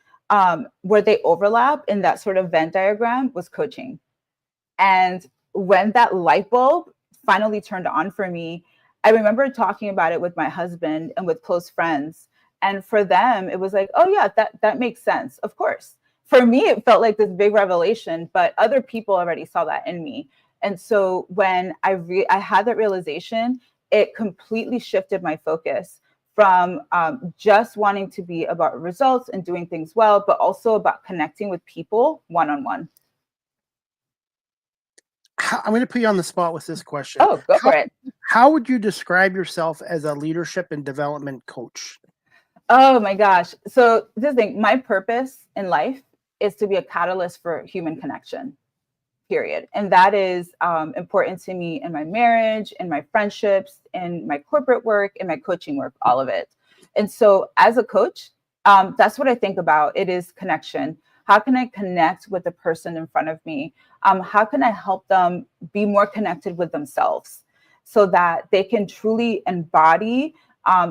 where they overlap in that sort of Venn diagram was coaching. And when that light bulb finally turned on for me, I remember talking about it with my husband and with close friends. And for them, it was like, oh yeah, that makes sense. Of course. For me, it felt like this big revelation, but other people already saw that in me. And so when I had that realization, it completely shifted my focus from just wanting to be about results and doing things well, but also about connecting with people one-on-one. I'm going to put you on the spot with this question. Oh, go for it. How would you describe yourself as a leadership and development coach? Oh my gosh. So this thing, my purpose in life is to be a catalyst for human connection, period. And that is important to me in my marriage, in my friendships, in my corporate work, in my coaching work, all of it. And so as a coach, that's what I think about. It is connection. How can I connect with the person in front of me? How can I help them be more connected with themselves so that they can truly embody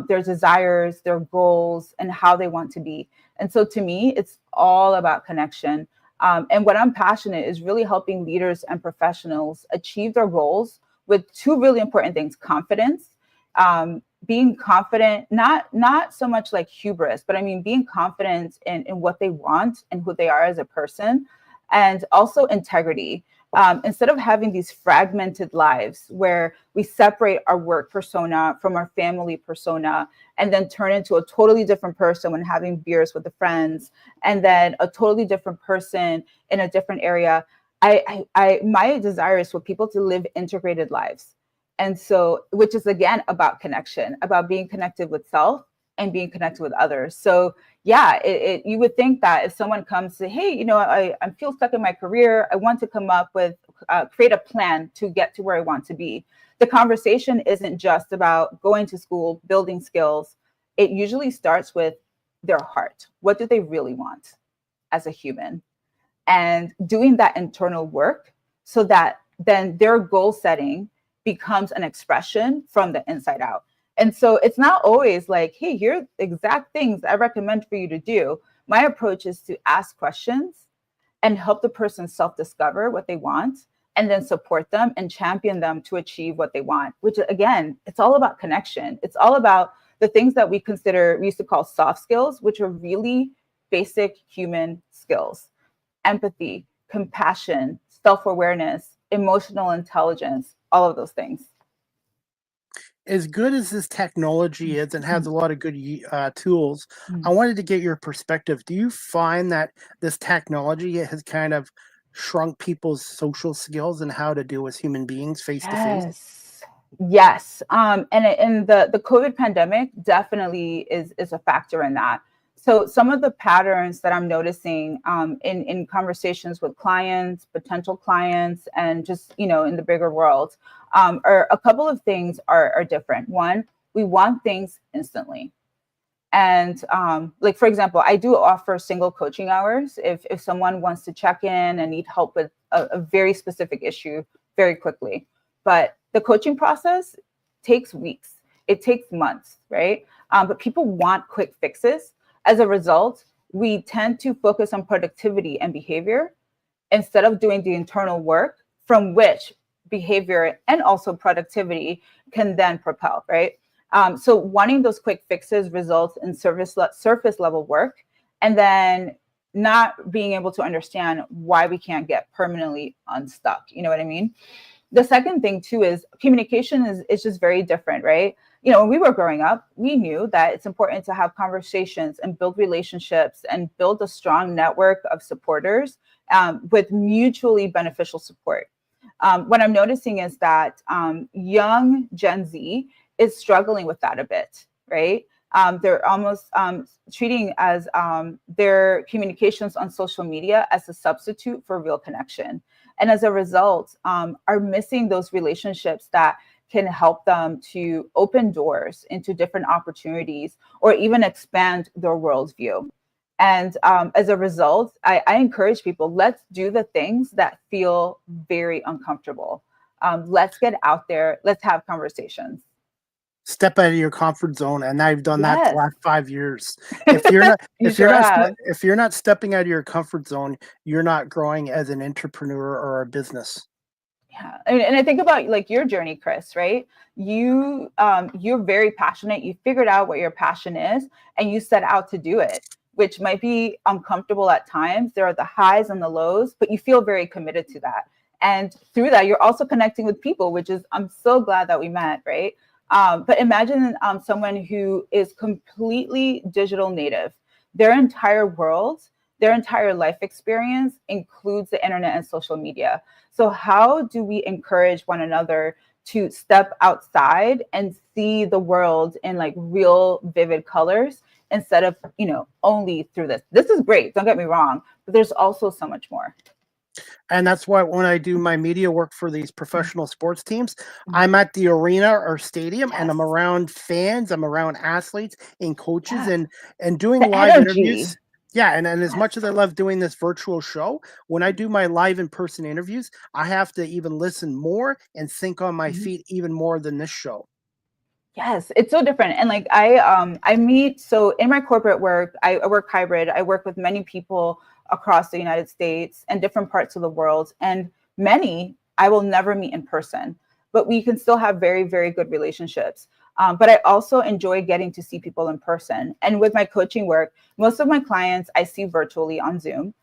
their desires, their goals, and how they want to be? And so to me, it's all about connection. And what I'm passionate is really helping leaders and professionals achieve their goals with two really important things: confidence, being confident, not so much like hubris, but I mean being confident in what they want and who they are as a person, and also integrity. Instead of having these fragmented lives where we separate our work persona from our family persona and then turn into a totally different person when having beers with the friends, and then a totally different person in a different area. My desire is for people to live integrated lives. And so, which is again about connection, about being connected with self and being connected with others. So yeah, you would think that if someone comes to, hey, I feel stuck in my career, I want to come up with, create a plan to get to where I want to be. The conversation isn't just about going to school, building skills. It usually starts with their heart. What do they really want as a human? And doing that internal work so that then their goal setting becomes an expression from the inside out. And so it's not always like, hey, here's exact things I recommend for you to do. My approach is to ask questions and help the person self-discover what they want, and then support them and champion them to achieve what they want, which again, it's all about connection. It's all about the things that we used to call soft skills, which are really basic human skills: empathy, compassion, self-awareness, emotional intelligence, all of those things. As good as this technology is and has a lot of good tools, I wanted to get your perspective. Do you find that this technology has kind of shrunk people's social skills and how to deal with human beings face to face? Yes. And the COVID pandemic definitely is a factor in that. So some of the patterns that I'm noticing in conversations with clients, potential clients, and just, in the bigger world, are a couple of things are different. One, we want things instantly. And like, for example, I do offer single coaching hours if someone wants to check in and need help with a very specific issue very quickly. But the coaching process takes weeks. It takes months, right? But people want quick fixes. As a result, we tend to focus on productivity and behavior instead of doing the internal work from which behavior and also productivity can then propel, right? So wanting those quick fixes results in surface level work, and then not being able to understand why we can't get permanently unstuck. You know what I mean? The second thing too is communication is just very different, right? When we were growing up, we knew that it's important to have conversations and build relationships and build a strong network of supporters with mutually beneficial support. What I'm noticing is that young Gen Z is struggling with that a bit, right? They're almost treating as their communications on social media as a substitute for real connection. And as a result, are missing those relationships that can help them to open doors into different opportunities or even expand their worldview. And as a result, I encourage people, let's do the things that feel very uncomfortable. Let's get out there. Let's have conversations. Step out of your comfort zone, and I've done that the Yes. last 5 years. If you're not You if you're sure not have. if you're not stepping out of your comfort zone, you're not growing as an entrepreneur or a business. Yeah. And I think about like your journey, Chris, right? You're very passionate. You figured out what your passion is and you set out to do it, which might be uncomfortable at times. There are the highs and the lows, but you feel very committed to that. And through that, you're also connecting with people, which is, I'm so glad that we met, right? But imagine someone who is completely digital native. Their entire world, their entire life experience includes the internet and social media. So how do we encourage one another to step outside and see the world in like real vivid colors instead of, only through this? This is great, don't get me wrong, but there's also so much more. And that's why when I do my media work for these professional sports teams, I'm at the arena or stadium and I'm around fans, I'm around athletes and coaches and doing The live energy. interviews. Yeah, and as much as I love doing this virtual show, when I do my live in-person interviews, I have to even listen more and think on my feet even more than this show. Yes, it's so different. And like I meet, so in my corporate work, I work hybrid. I work with many people across the United States and different parts of the world. And many I will never meet in person. but we can still have very, very good relationships. But I also enjoy getting to see people in person. And with my coaching work, most of my clients I see virtually on Zoom.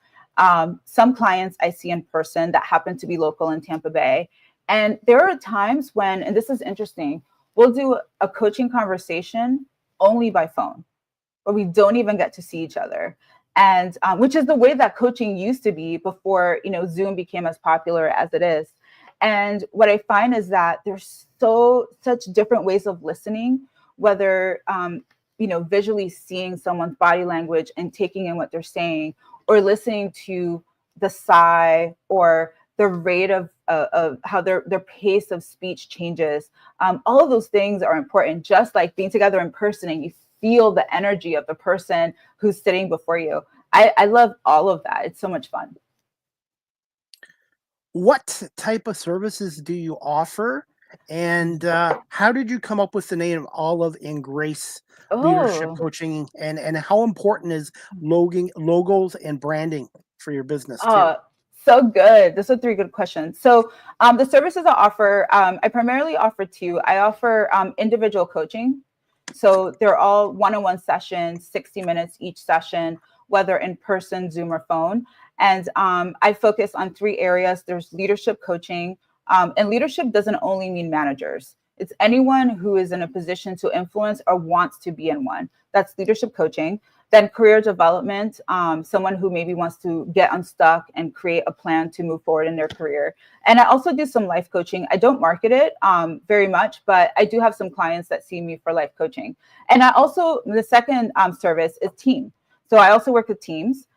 Some clients I see in person that happen to be local in Tampa Bay. And there are times when, and this is interesting, we'll do a coaching conversation only by phone, where we don't even get to see each other. And which is the way that coaching used to be before, Zoom became as popular as it is. And what I find is that there's such different ways of listening, whether, visually seeing someone's body language and taking in what they're saying, or listening to the sigh or the rate of how their pace of speech changes. All of those things are important, just like being together in person and you feel the energy of the person who's sitting before you. I love all of that. It's so much fun. What type of services do you offer? And how did you come up with the name Olive and Grace Leadership Coaching? And how important is logos and branding for your business too? So good. Those are 3 good questions. So the services I offer, I primarily offer 2. I offer individual coaching. So they're all one-on-one sessions, 60 minutes each session, whether in person, Zoom, or phone. And I focus on 3 areas. There's leadership coaching. And leadership doesn't only mean managers. It's anyone who is in a position to influence or wants to be in one. That's leadership coaching. Then career development, someone who maybe wants to get unstuck and create a plan to move forward in their career. And I also do some life coaching. I don't market it very much, but I do have some clients that see me for life coaching. And I also, the second service is team. So I also work with teams,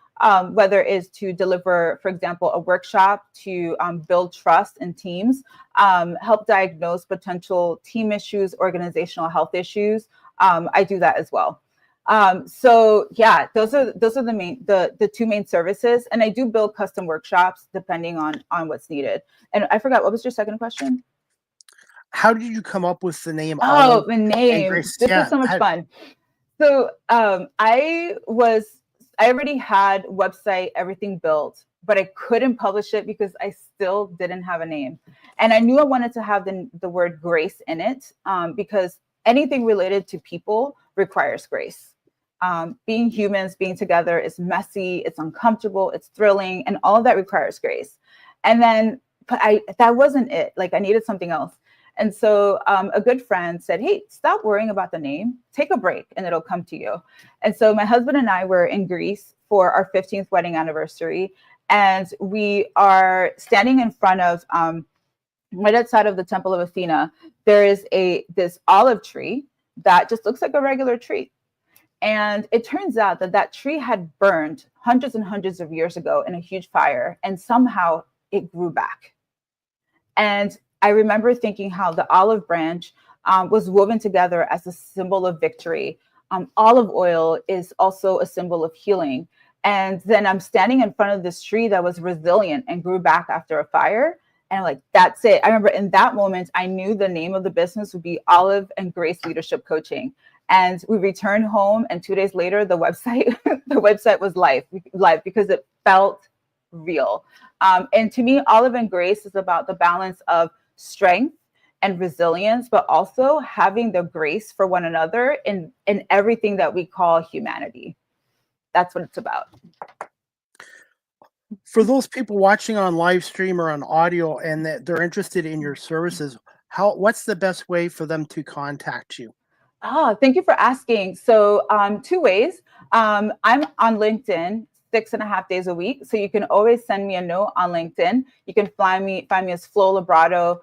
whether it's to deliver, for example, a workshop to build trust in teams, help diagnose potential team issues, organizational health issues. I do that as well. So yeah, those are the 2 main services. And I do build custom workshops depending on what's needed. And I forgot, what was your second question? How did you come up with the name? Oh, the name. This is so much fun. So I already had website, everything built, but I couldn't publish it because I still didn't have a name. And I knew I wanted to have the word grace in it because anything related to people requires grace. Being humans, being together is messy, it's uncomfortable, it's thrilling, and all of that requires grace. And then, but that wasn't it. Like I needed something else. And so a good friend said, hey, stop worrying about the name, take a break and it'll come to you. And so my husband and I were in Greece for our 15th wedding anniversary. And we are standing in front of, right outside of the Temple of Athena, there is this olive tree that just looks like a regular tree. And it turns out that tree had burned hundreds and hundreds of years ago in a huge fire, and somehow it grew back. And I remember thinking how the olive branch was woven together as a symbol of victory. Olive oil is also a symbol of healing. And then I'm standing in front of this tree that was resilient and grew back after a fire. And like, that's it. I remember in that moment, I knew the name of the business would be Olive and Grace Leadership Coaching. And we returned home, and 2 days later, the website was live because it felt real. And to me, Olive and Grace is about the balance of strength and resilience, but also having the grace for one another in everything that we call humanity. That's what it's about. For those people watching on live stream or on audio and that they're interested in your services, what's the best way for them to contact you? Thank you for asking. So 2 ways. I'm on LinkedIn 6.5 days a week. So you can always send me a note on LinkedIn. You can find me as Flo LaBrado,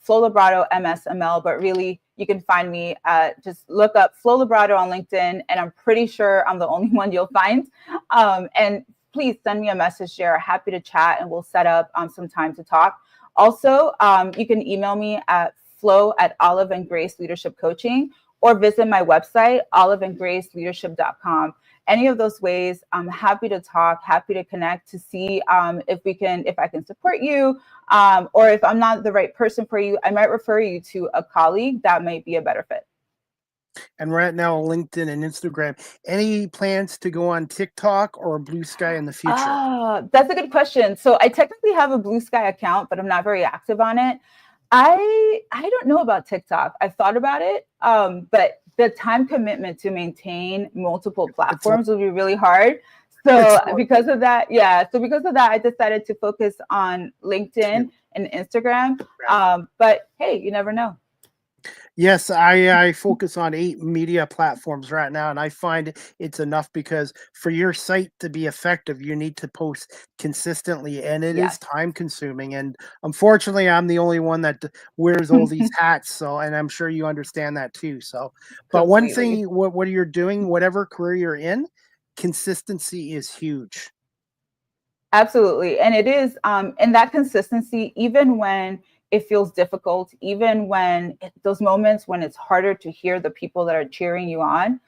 Flo LaBrado MSML, but really you can find me just look up Flo LaBrado on LinkedIn, and I'm pretty sure I'm the only one you'll find. And please send me a message there. Happy to chat, and we'll set up some time to talk. Also, you can email me at flo@Olive and Grace Leadership Coaching, or visit my website, oliveandgraceleadership.com. Any of those ways, I'm happy to talk, happy to connect to see if I can support you, or if I'm not the right person for you, I might refer you to a colleague that might be a better fit. And right now, LinkedIn and Instagram. Any plans to go on TikTok or Blue Sky in the future? That's a good question. So I technically have a Blue Sky account, but I'm not very active on it. I don't know about TikTok. I've thought about it, but the time commitment to maintain multiple It's lo- platforms will be really hard. it's So lo- because of that, yeah. So because of that, I decided to focus on too. LinkedIn and Instagram. But hey, you never know. Yes, I focus on 8 media platforms right now, and I find it's enough because for your site to be effective, you need to post consistently, and it is Yes, time consuming. And unfortunately, I'm the only one that wears all these hats. So, and I'm sure you understand that too. So, but one completely. thing, what you're doing, whatever career you're in, consistency is huge. Absolutely. And it is, and that consistency, even when it feels difficult, even when those moments when it's harder to hear the people that are cheering you on,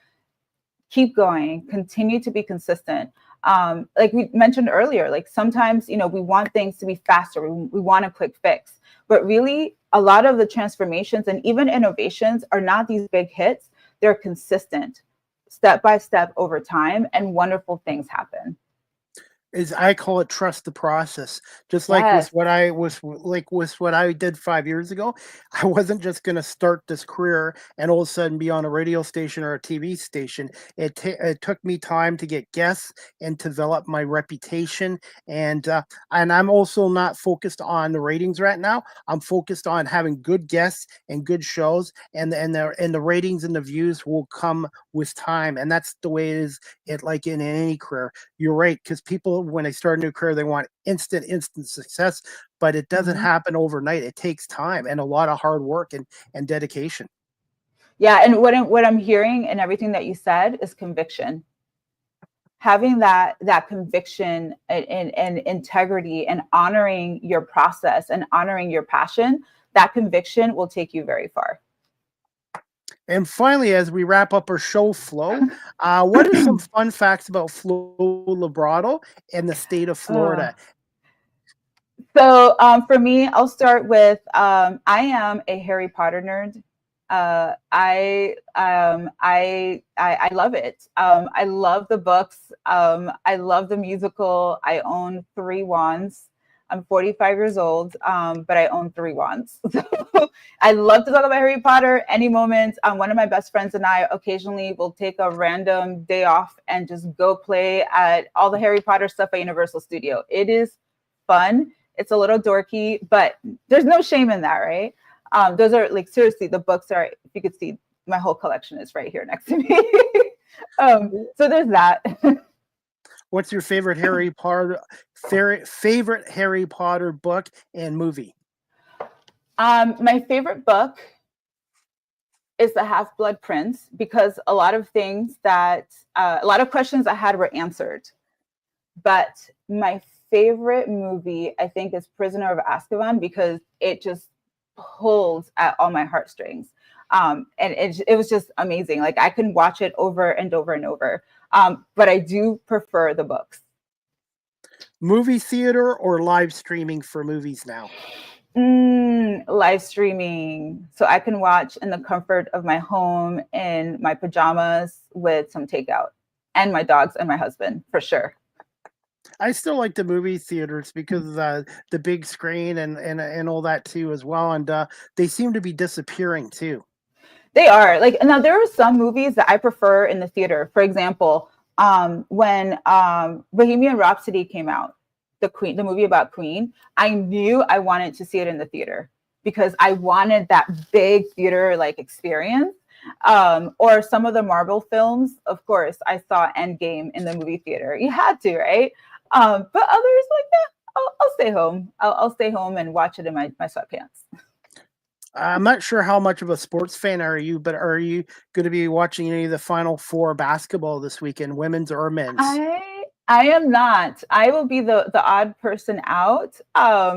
keep going, continue to be consistent. Like we mentioned earlier, like sometimes, we want things to be faster. We want a quick fix, but really a lot of the transformations and even innovations are not these big hits. They're consistent, step by step over time, and wonderful things happen. Is I call it trust the process. Just like with Yes. what I was like with what I did 5 years ago, I wasn't just going to start this career and all of a sudden be on a radio station or a TV station. It took me time to get guests and develop my reputation, and I'm also not focused on the ratings right now. I'm focused on having good guests and good shows, and the ratings and the views will come with time, and that's the way it is. It like in any career, you're right, because people when they start a new career, they want instant success, but it doesn't Mhm. happen overnight. It takes time and a lot of hard work and dedication. Yeah, and what I'm hearing and everything that you said is conviction. Having that conviction and integrity and honoring your process and honoring your passion, that conviction will take you very far. And finally, as we wrap up our show, Flo, what are some fun facts about Flo Labrado and the state of Oh. Florida? So for me, I'll start with I am a Harry Potter nerd. I love it. I love the books. I love the musical. I own 3 wands. I'm 45 years old, but I own 3 wands. So I love to talk about Harry Potter any moment. One of my best friends and I occasionally will take a random day off and just go play at all the Harry Potter stuff at Universal Studio. It is fun. It's a little dorky, but there's no shame in that, right? Those are like seriously, the books are. If you could see, my whole collection is right here next to me. So there's that. What's your favorite Harry Potter book and movie? My favorite book is The Half-Blood Prince because a lot of a lot of questions I had were answered. But my favorite movie, I think, is Prisoner of Azkaban because it just pulls at all my heartstrings. And it was just amazing. Like I can watch it over and over and over. But I do prefer the books. Movie theater or live streaming for movies now? Live streaming. So I can watch in the comfort of my home in my pajamas with some takeout and my dogs and my husband for sure. I still like the movie theaters because of the big screen and all that too as well, and they seem to be disappearing too. They are like now there are some movies that I prefer in the theater. For example, when Bohemian Rhapsody came out, the movie about Queen, I knew I wanted to see it in the theater because I wanted that big theater like experience. Or some of the Marvel films, of course, I saw Endgame in the movie theater. You had to, right? But others like, yeah, I'll stay home. I'll stay home and watch it in my sweatpants. I'm not sure how much of a sports fan are you, but are you going to be watching any of the Final Four basketball this weekend, women's or men's? I am not. I will be the odd person out. I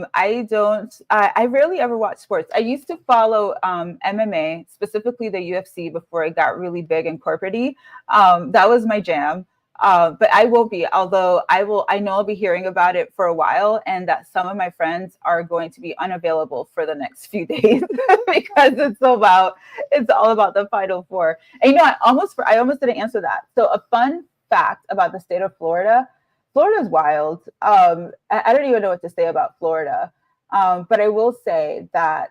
rarely ever watch sports. I used to follow MMA, specifically the UFC, before it got really big and corporate-y. That was my jam. But I will be, although I know I'll be hearing about it for a while, and that some of my friends are going to be unavailable for the next few days because it's all about the Final Four. And I almost didn't answer that. So a fun fact about the state of Florida. Florida is wild. I don't even know what to say about Florida. But I will say that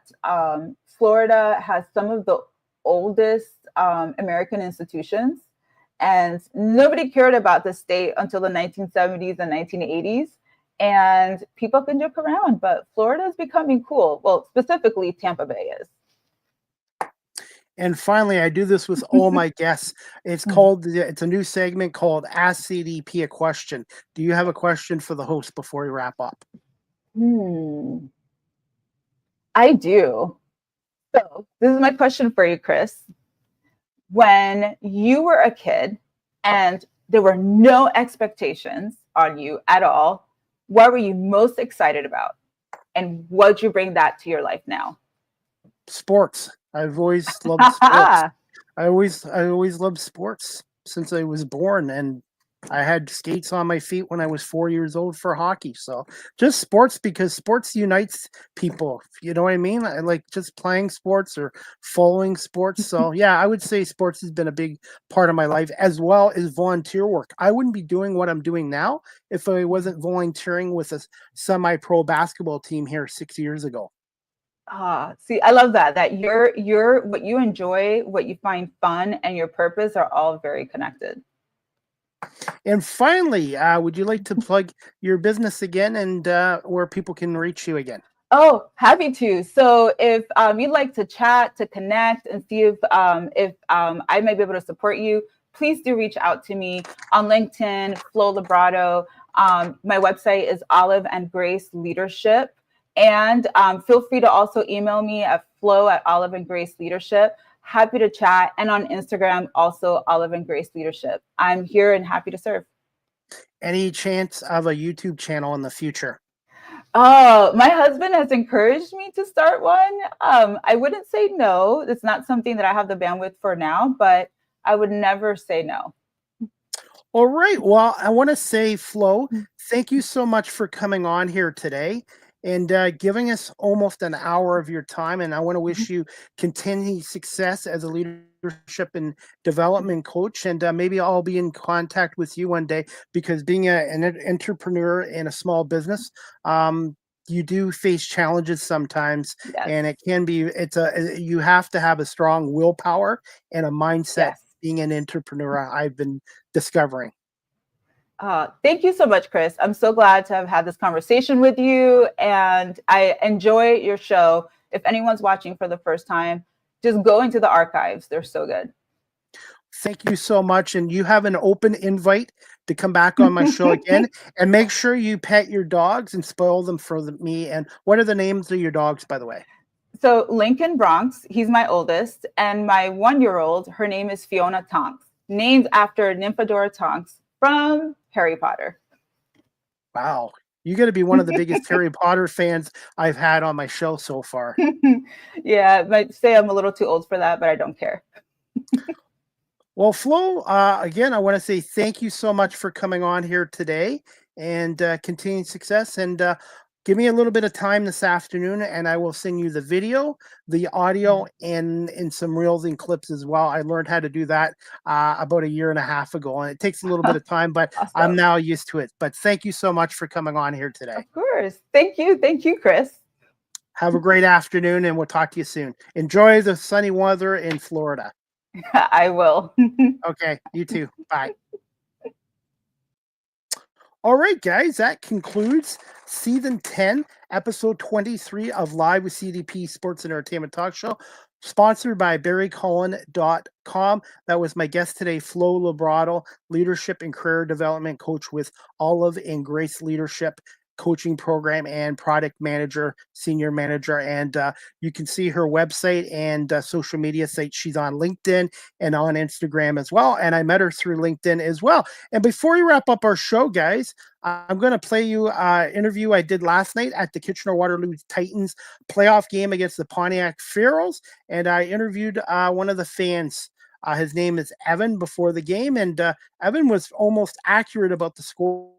Florida has some of the oldest American institutions, and nobody cared about the state until the 1970s and 1980s. And people can joke around, but Florida is becoming cool. Well, specifically, Tampa Bay is. And finally, I do this with all my guests. It's a new segment called Ask CDP a Question. Do you have a question for the host before we wrap up? I do. So this is my question for you, Chris. When you were a kid and there were no expectations on you at all, what were you most excited about? And what'd you bring that to your life now? Sports. I've always loved sports. I always loved sports since I was born, and I had skates on my feet when I was 4 years old for hockey. So just sports, because sports unites people. You know what I mean? I like just playing sports or following sports. So yeah, I would say sports has been a big part of my life, as well as volunteer work. I wouldn't be doing what I'm doing now if I wasn't volunteering with a semi-pro basketball team here 6 years ago. See, I love that you're what you enjoy, what you find fun, and your purpose are all very connected. And finally, would you like to plug your business again and where people can reach you again? Oh, happy to. So if you'd like to chat, to connect, and see if I might be able to support you, please do reach out to me on LinkedIn, Flo LaBrado. My website is Olive and Grace Leadership. And feel free to also email me at flo@Olive and Grace Leadership. Happy to chat. And on Instagram, also Olive and Grace Leadership. I'm here and happy to serve. Any chance of a YouTube channel in the future? Oh, my husband has encouraged me to start one. I wouldn't say no. It's not something that I have the bandwidth for now, but I would never say no. All right. Well, I want to say, Flo, thank you so much for coming on here today and giving us almost an hour of your time. And I want to wish you continued success as a leadership and development coach. And maybe I'll be in contact with you one day, because being an entrepreneur in a small business, you do face challenges sometimes. Yes. And it can be, you have to have a strong willpower and a mindset. Yes. Being an entrepreneur, I've been discovering. Thank you so much, Chris. I'm so glad to have had this conversation with you, and I enjoy your show. If anyone's watching for the first time, just go into the archives. They're so good. Thank you so much. And you have an open invite to come back on my show again. And make sure you pet your dogs and spoil them for me. And what are the names of your dogs, by the way? So Lincoln Bronx, he's my oldest, and my 1-year-old, her name is Fiona Tonks, named after Nymphadora Tonks from Harry Potter. Wow. You got to be one of the biggest Harry Potter fans I've had on my show so far. Yeah, I might say I'm a little too old for that, but I don't care. Well, Flo, again, I want to say thank you so much for coming on here today, and continued success. And give me a little bit of time this afternoon, and I will send you the video, the audio, and some reels and clips as well. I learned how to do that about 1.5 years ago, and it takes a little bit of time, but awesome. I'm now used to it. But thank you so much for coming on here today. Of course. Thank you. Thank you, Chris. Have a great afternoon, and we'll talk to you soon. Enjoy the sunny weather in Florida. I will. Okay, you too. Bye. All right, guys, that concludes season 10, episode 23 of Live with CDP Sports and Entertainment Talk Show, sponsored by barrycullen.com. That was my guest today, Flo LaBrado, leadership and career development coach with Olive and Grace Leadership Coaching Program and product manager, senior manager. And you can see her website and social media site. She's on LinkedIn and on Instagram as well. And I met her through LinkedIn as well. And before we wrap up our show, guys, I'm going to play you an interview I did last night at the Kitchener-Waterloo Titans playoff game against the Pontiac Pharaohs. And I interviewed one of the fans. His name is Evan before the game. And Evan was almost accurate about the score.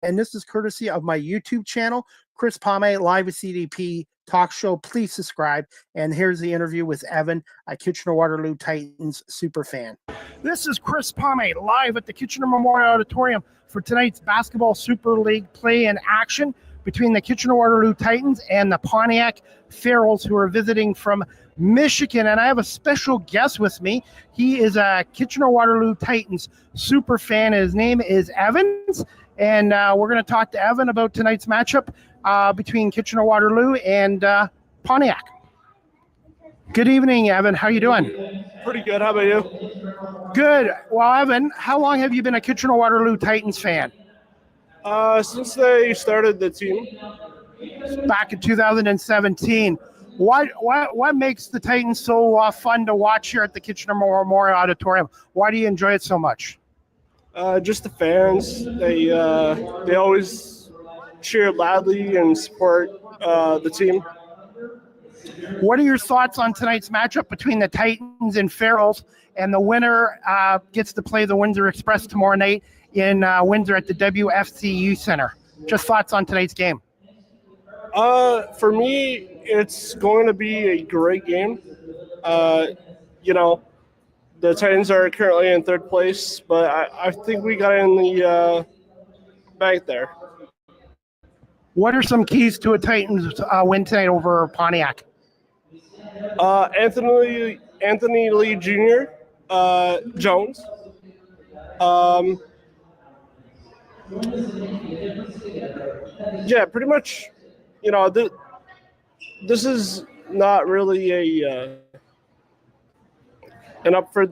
And this is courtesy of my YouTube channel, Chris Pame, Live with CDP Talk Show. Please subscribe. And here's the interview with Evan, a Kitchener-Waterloo Titans super fan. This is Chris Pame, live at the Kitchener Memorial Auditorium for tonight's Basketball Super League play in action between the Kitchener-Waterloo Titans and the Pontiac Ferals, who are visiting from Michigan. And I have a special guest with me. He is a Kitchener-Waterloo Titans super fan. His name is Evans. And we're going to talk to Evan about tonight's matchup between Kitchener-Waterloo and Pontiac. Good evening, Evan. How you doing? Pretty good. How about you? Good. Well, Evan, how long have you been a Kitchener-Waterloo Titans fan? Since they started the team. Back in 2017. What makes the Titans so fun to watch here at the Kitchener Memorial Auditorium? Why do you enjoy it so much? Just the fans. They always cheer loudly and support the team. What are your thoughts on tonight's matchup between the Titans and Ferals, and the winner gets to play the Windsor Express tomorrow night in Windsor at the WFCU Center? Just thoughts on tonight's game. For me, it's going to be a great game. The Titans are currently in third place, but I think we got in the bank there. What are some keys to a Titans win tonight over Pontiac? Anthony Lee Jr., Jones. Yeah, pretty much. This is not really an up for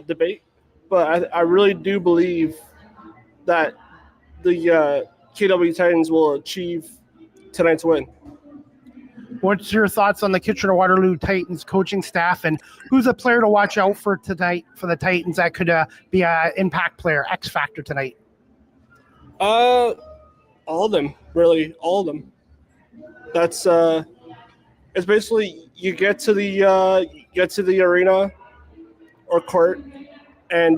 debate, but I really do believe that the KW Titans will achieve tonight's win. What's your thoughts on the Kitchener-Waterloo Titans coaching staff, and who's a player to watch out for tonight for the Titans that could be an impact player, X factor tonight? All of them, really, all of them. That's it's basically you get to the arena or court and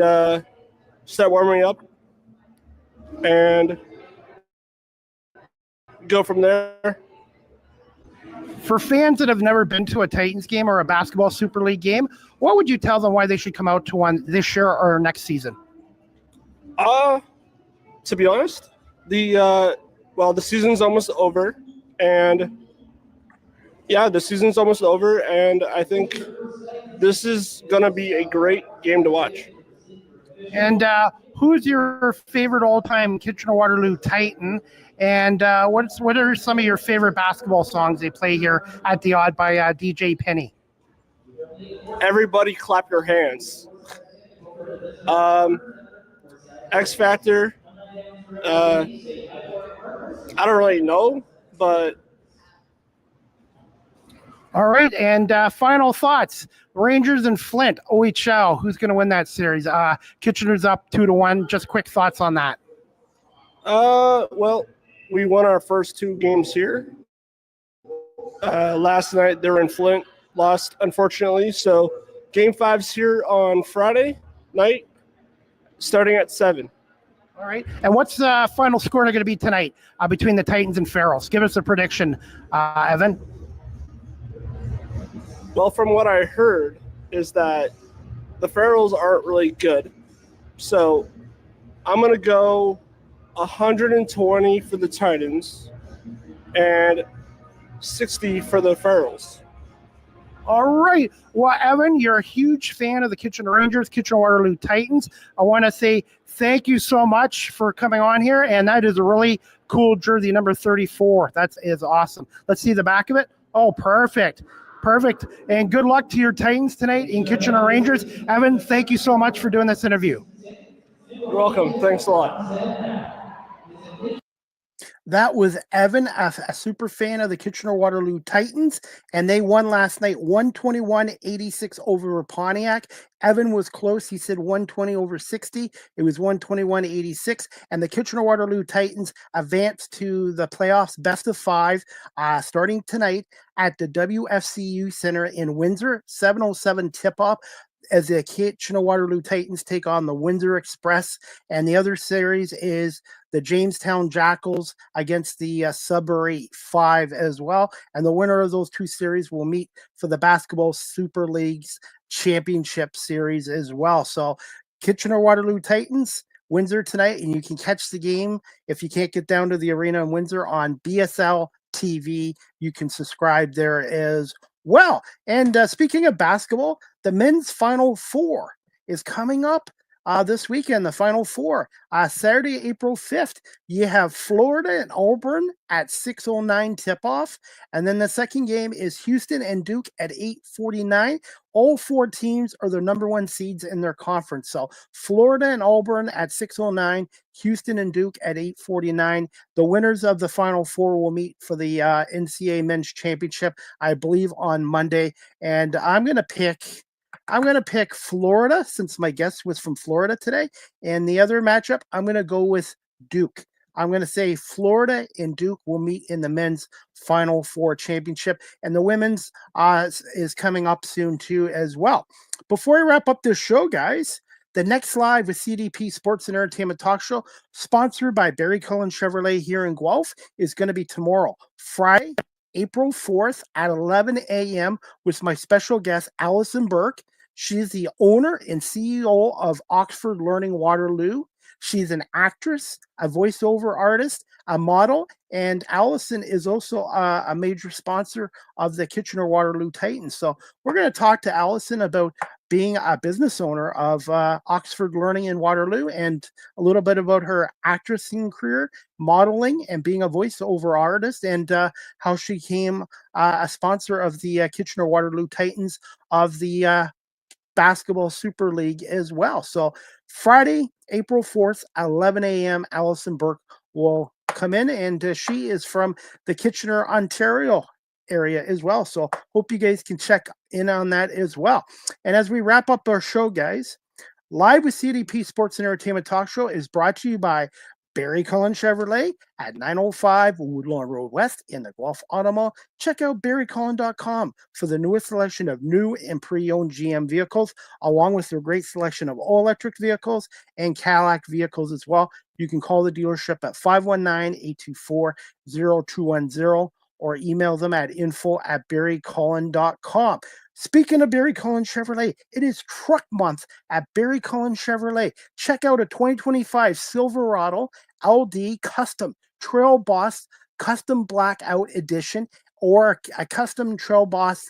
start warming up and go from there. For fans that have never been to a Titans game or a basketball Super League game, what would you tell them why they should come out to one this year or next season? To be honest, the season's almost over, and the season's almost over, and I think this is gonna be a great game to watch. And who's your favorite all-time Kitchener-Waterloo Titan? And what are some of your favorite basketball songs they play here at the Odd by DJ Penny? Everybody clap your hands. X Factor. I don't really know, but. All right, and final thoughts. Rangers and Flint, OHL. Who's going to win that series? Kitchener's up 2-1. Just quick thoughts on that. Well, we won our first two games here. Last night they were in Flint, lost unfortunately. So Game 5's here on Friday night, starting at 7. All right. And what's the final score going to be tonight between the Titans and Ferals? Give us a prediction, Evan. Well, from what I heard is that the Ferals aren't really good. So I'm going to go 120 for the Titans and 60 for the Ferals. All right. Well, Evan, you're a huge fan of the Kitchener Rangers, Kitchener-Waterloo Titans. I want to say thank you so much for coming on here, and that is a really cool jersey, number 34. That is awesome. Let's see the back of it. Oh, perfect. Perfect. And good luck to your Titans tonight in Kitchener Rangers. Evan, thank you so much for doing this interview. You're welcome. Thanks a lot. That was Evan, a super fan of the Kitchener-Waterloo Titans, and they won last night 121-86 over Pontiac. Evan was close. He said 120 over 60. It was 121-86, and the Kitchener-Waterloo Titans advanced to the playoffs best of 5 starting tonight at the WFCU Center in Windsor, 7:07 tip-off, as the Kitchener-Waterloo Titans take on the Windsor Express. And the other series is the Jamestown Jackals against the Sudbury 5 as well. And the winner of those two series will meet for the Basketball Super League's Championship Series as well. So Kitchener-Waterloo Titans Windsor tonight, and you can catch the game if you can't get down to the arena in Windsor on BSL TV. You can subscribe there as well. And speaking of basketball, the men's Final Four is coming up this weekend, the Final Four. Saturday, April 5th, you have Florida and Auburn at 6:09 tip-off. And then the second game is Houston and Duke at 8:49. All four teams are the number one seeds in their conference. So Florida and Auburn at 6:09, Houston and Duke at 8:49. The winners of the Final Four will meet for the NCAA Men's Championship, I believe, on Monday. And I'm going to pick Florida since my guest was from Florida today. And the other matchup, I'm going to go with Duke. I'm going to say Florida and Duke will meet in the men's Final Four championship. And the women's is coming up soon too as well. Before I wrap up this show, guys, the next live with CDP Sports and Entertainment Talk Show, sponsored by Barry Cullen Chevrolet here in Guelph, is going to be tomorrow, Friday, April 4th at 11 a.m. with my special guest, Allison Burke. She is the owner and CEO of Oxford Learning Waterloo. She's an actress, a voiceover artist, a model, and Allison is also a major sponsor of the Kitchener-Waterloo Titans. So we're going to talk to Allison about being a business owner of Oxford Learning in Waterloo and a little bit about her actressing career, modeling, and being a voiceover artist, and how she became a sponsor of the Kitchener-Waterloo Titans of the Basketball Super League as well. So Friday, April 4th, 11 a.m., Allison Burke will come in, and she is from the Kitchener, Ontario area as well. So hope you guys can check in on that as well. And as we wrap up our show, guys, Live with CDP Sports and Entertainment Talk Show is brought to you by Barry Cullen Chevrolet at 905 Woodlawn Road West in the Guelph Auto Mall. Check out barrycullen.com for the newest selection of new and pre-owned GM vehicles, along with their great selection of all-electric vehicles and Cadillac vehicles as well. You can call the dealership at 519-824-0210 or email them at info@barrycullen.com. Speaking of Barry Cullen Chevrolet, it is truck month at Barry Cullen Chevrolet. Check out a 2025 Silverado LD Custom Trail Boss Custom Blackout Edition or a custom Trail Boss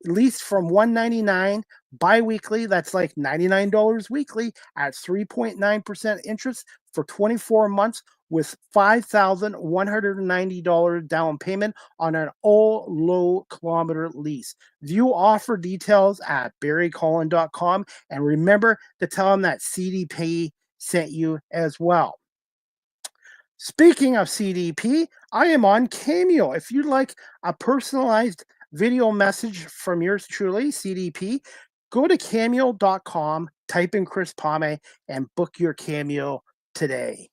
lease from $199 bi-weekly. That's like $99 weekly at 3.9% interest for 24 months with $5,190 down payment on an all low kilometer lease. View offer details at barrycullen.com, and remember to tell them that CDP sent you as well. Speaking of CDP, I am on Cameo. If you'd like a personalized video message from yours truly, CDP, go to cameo.com, type in Chris Pame, and book your Cameo today.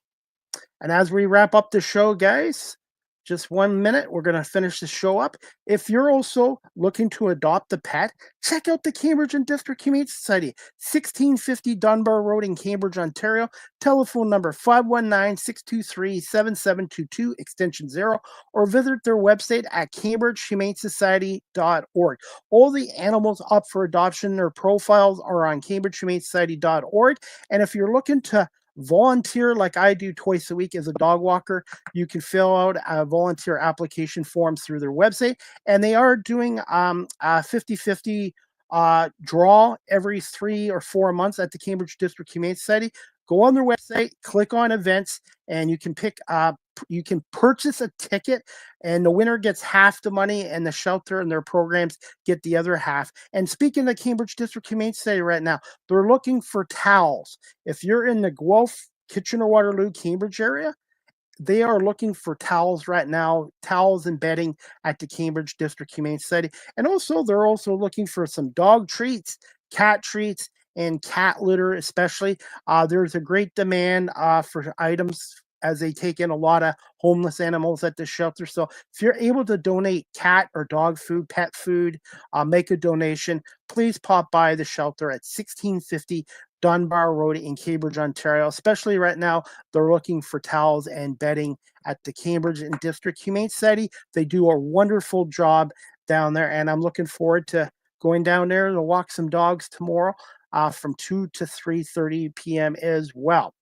And as we wrap up the show, guys, just 1 minute, we're going to finish the show up. If you're also looking to adopt a pet, check out the Cambridge and District Humane Society, 1650 Dunbar Road in Cambridge, Ontario. Telephone number 519-623-7722, extension 0, or visit their website at cambridgehumanesociety.org. All the animals up for adoption, their profiles are on cambridgehumanesociety.org. And if you're looking to volunteer like I do twice a week as a dog walker, you can fill out a volunteer application forms through their website, and they are doing a 50-50 draw every 3 or 4 months at the Cambridge District Humane Society. Go on their website, click on events, and you can purchase a ticket, and the winner gets half the money, and the shelter and their programs get the other half. And speaking of Cambridge District Humane Society right now, they're looking for towels. If you're in the Guelph, Kitchener-Waterloo, Cambridge area, they are looking for towels right now, towels and bedding at the Cambridge District Humane Society. And also, they're also looking for some dog treats, cat treats, and cat litter especially. There's a great demand for items as they take in a lot of homeless animals at the shelter. So if you're able to donate cat or dog food, pet food, make a donation, please pop by the shelter at 1650 Dunbar Road in Cambridge, Ontario. Especially right now, they're looking for towels and bedding at the Cambridge and District Humane Society. They do a wonderful job down there, and I'm looking forward to going down there to walk some dogs tomorrow from 2 to 3:30 p.m. as well.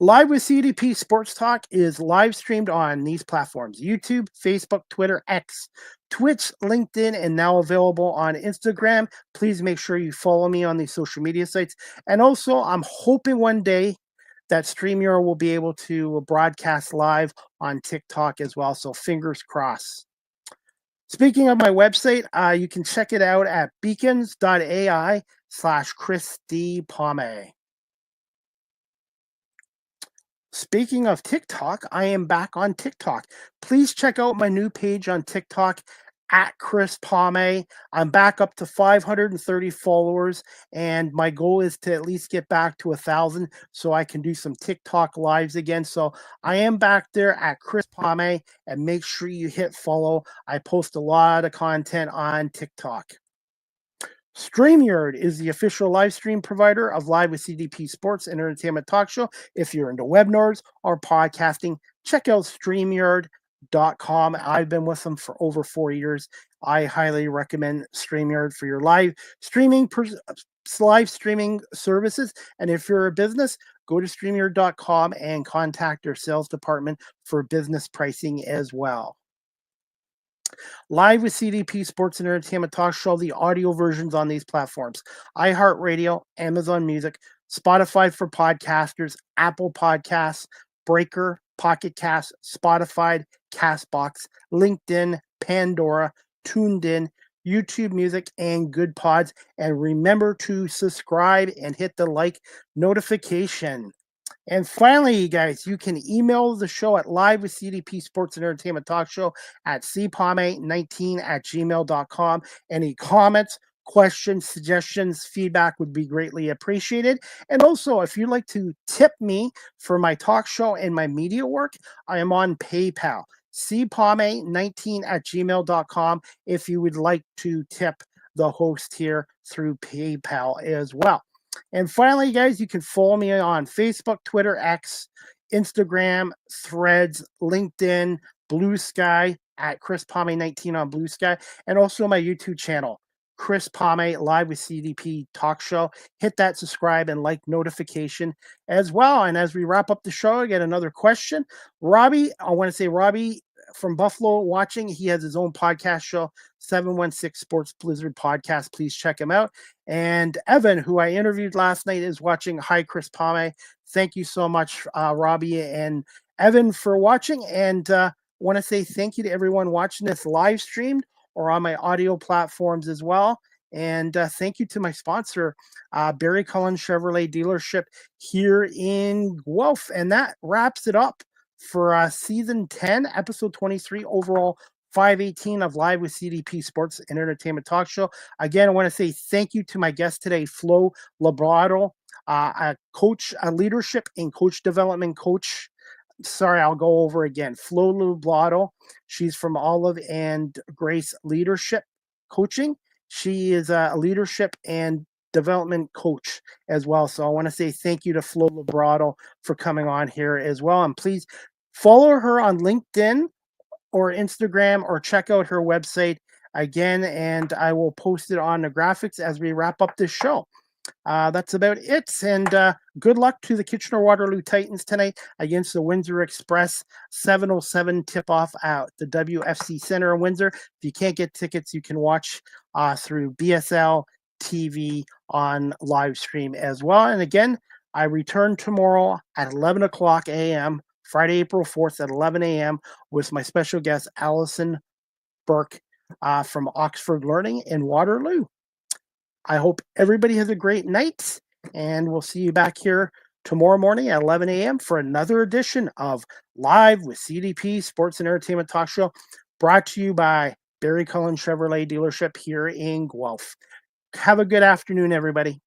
Live with CDP Sports Talk is live streamed on these platforms: YouTube, Facebook, Twitter, X, Twitch, LinkedIn, and now available on Instagram. Please make sure you follow me on these social media sites. And also, I'm hoping one day that StreamYard will be able to broadcast live on TikTok as well. So fingers crossed. Speaking of my website, you can check it out at beacons.ai/Chris D. Palme. Speaking of TikTok, I am back on TikTok. Please check out my new page on TikTok at Chris Palme. I'm back up to 530 followers, and my goal is to at least get back to 1,000 so I can do some TikTok lives again. So I am back there at Chris Palme, and make sure you hit follow. I post a lot of content on TikTok. StreamYard is the official live stream provider of Live with CDP Sports and Entertainment Talk Show. If you're into webinars or podcasting, check out StreamYard.com. I've been with them for over 4 years. I highly recommend StreamYard for your live streaming services. And if you're a business, go to StreamYard.com and contact their sales department for business pricing as well. Live with CDP Sports and Entertainment Talk Show, the audio versions on these platforms: iHeartRadio, Amazon Music, Spotify for podcasters, Apple Podcasts, Breaker, Pocket Cast, Spotify, Castbox, LinkedIn, Pandora, Tuned In, YouTube Music, and Good Pods. And remember to subscribe and hit the like notification. And finally, you guys, you can email the show at Live with CDP Sports and Entertainment Talk Show at cpalme19@gmail.com. Any comments, questions, suggestions, feedback would be greatly appreciated. And also, if you'd like to tip me for my talk show and my media work, I am on PayPal, cpalme19@gmail.com, if you would like to tip the host here through PayPal as well. And finally, guys, you can follow me on Facebook, Twitter, X, Instagram, Threads, LinkedIn, Blue Sky at Chris Palme19 on Blue Sky, and also my YouTube channel, Chris Palme Live with CDP Talk Show. Hit that subscribe and like notification as well. And as we wrap up the show, I get another question. Robbie, I want to say Robbie from Buffalo watching. He has his own podcast show, 716 Sports Blizzard Podcast. Please check him out. And Evan, who I interviewed last night, is watching. Hi, Chris Palme. Thank you so much, Robbie and Evan, for watching. And want to say thank you to everyone watching this live streamed or on my audio platforms as well. And thank you to my sponsor, Barry Cullen Chevrolet Dealership here in Guelph. And that wraps it up for season 10, episode 23, overall 518 of Live with CDP Sports and Entertainment Talk Show. Again, I want to say thank you to my guest today, Flo LaBrado, a coach, a leadership and coach development coach. Sorry, I'll go over again. Flo LaBrado. She's from Olive and Grace Leadership Coaching. She is a leadership and development coach as well. So I want to say thank you to Flo LaBrado for coming on here as well. And please follow her on LinkedIn or Instagram, or check out her website again. And I will post it on the graphics as we wrap up this show. That's about it. And good luck to the Kitchener-Waterloo Titans tonight against the Windsor Express. 7:07 tip-off at the WFC Center in Windsor. If you can't get tickets, you can watch through BSL TV on live stream as well. And again, I return tomorrow at 11 o'clock a.m., Friday, April 4th at 11 a.m. with my special guest, Allison Burke from Oxford Learning in Waterloo. I hope everybody has a great night, and we'll see you back here tomorrow morning at 11 a.m. for another edition of Live with CDP Sports and Entertainment Talk Show, brought to you by Barry Cullen Chevrolet Dealership here in Guelph. Have a good afternoon, everybody.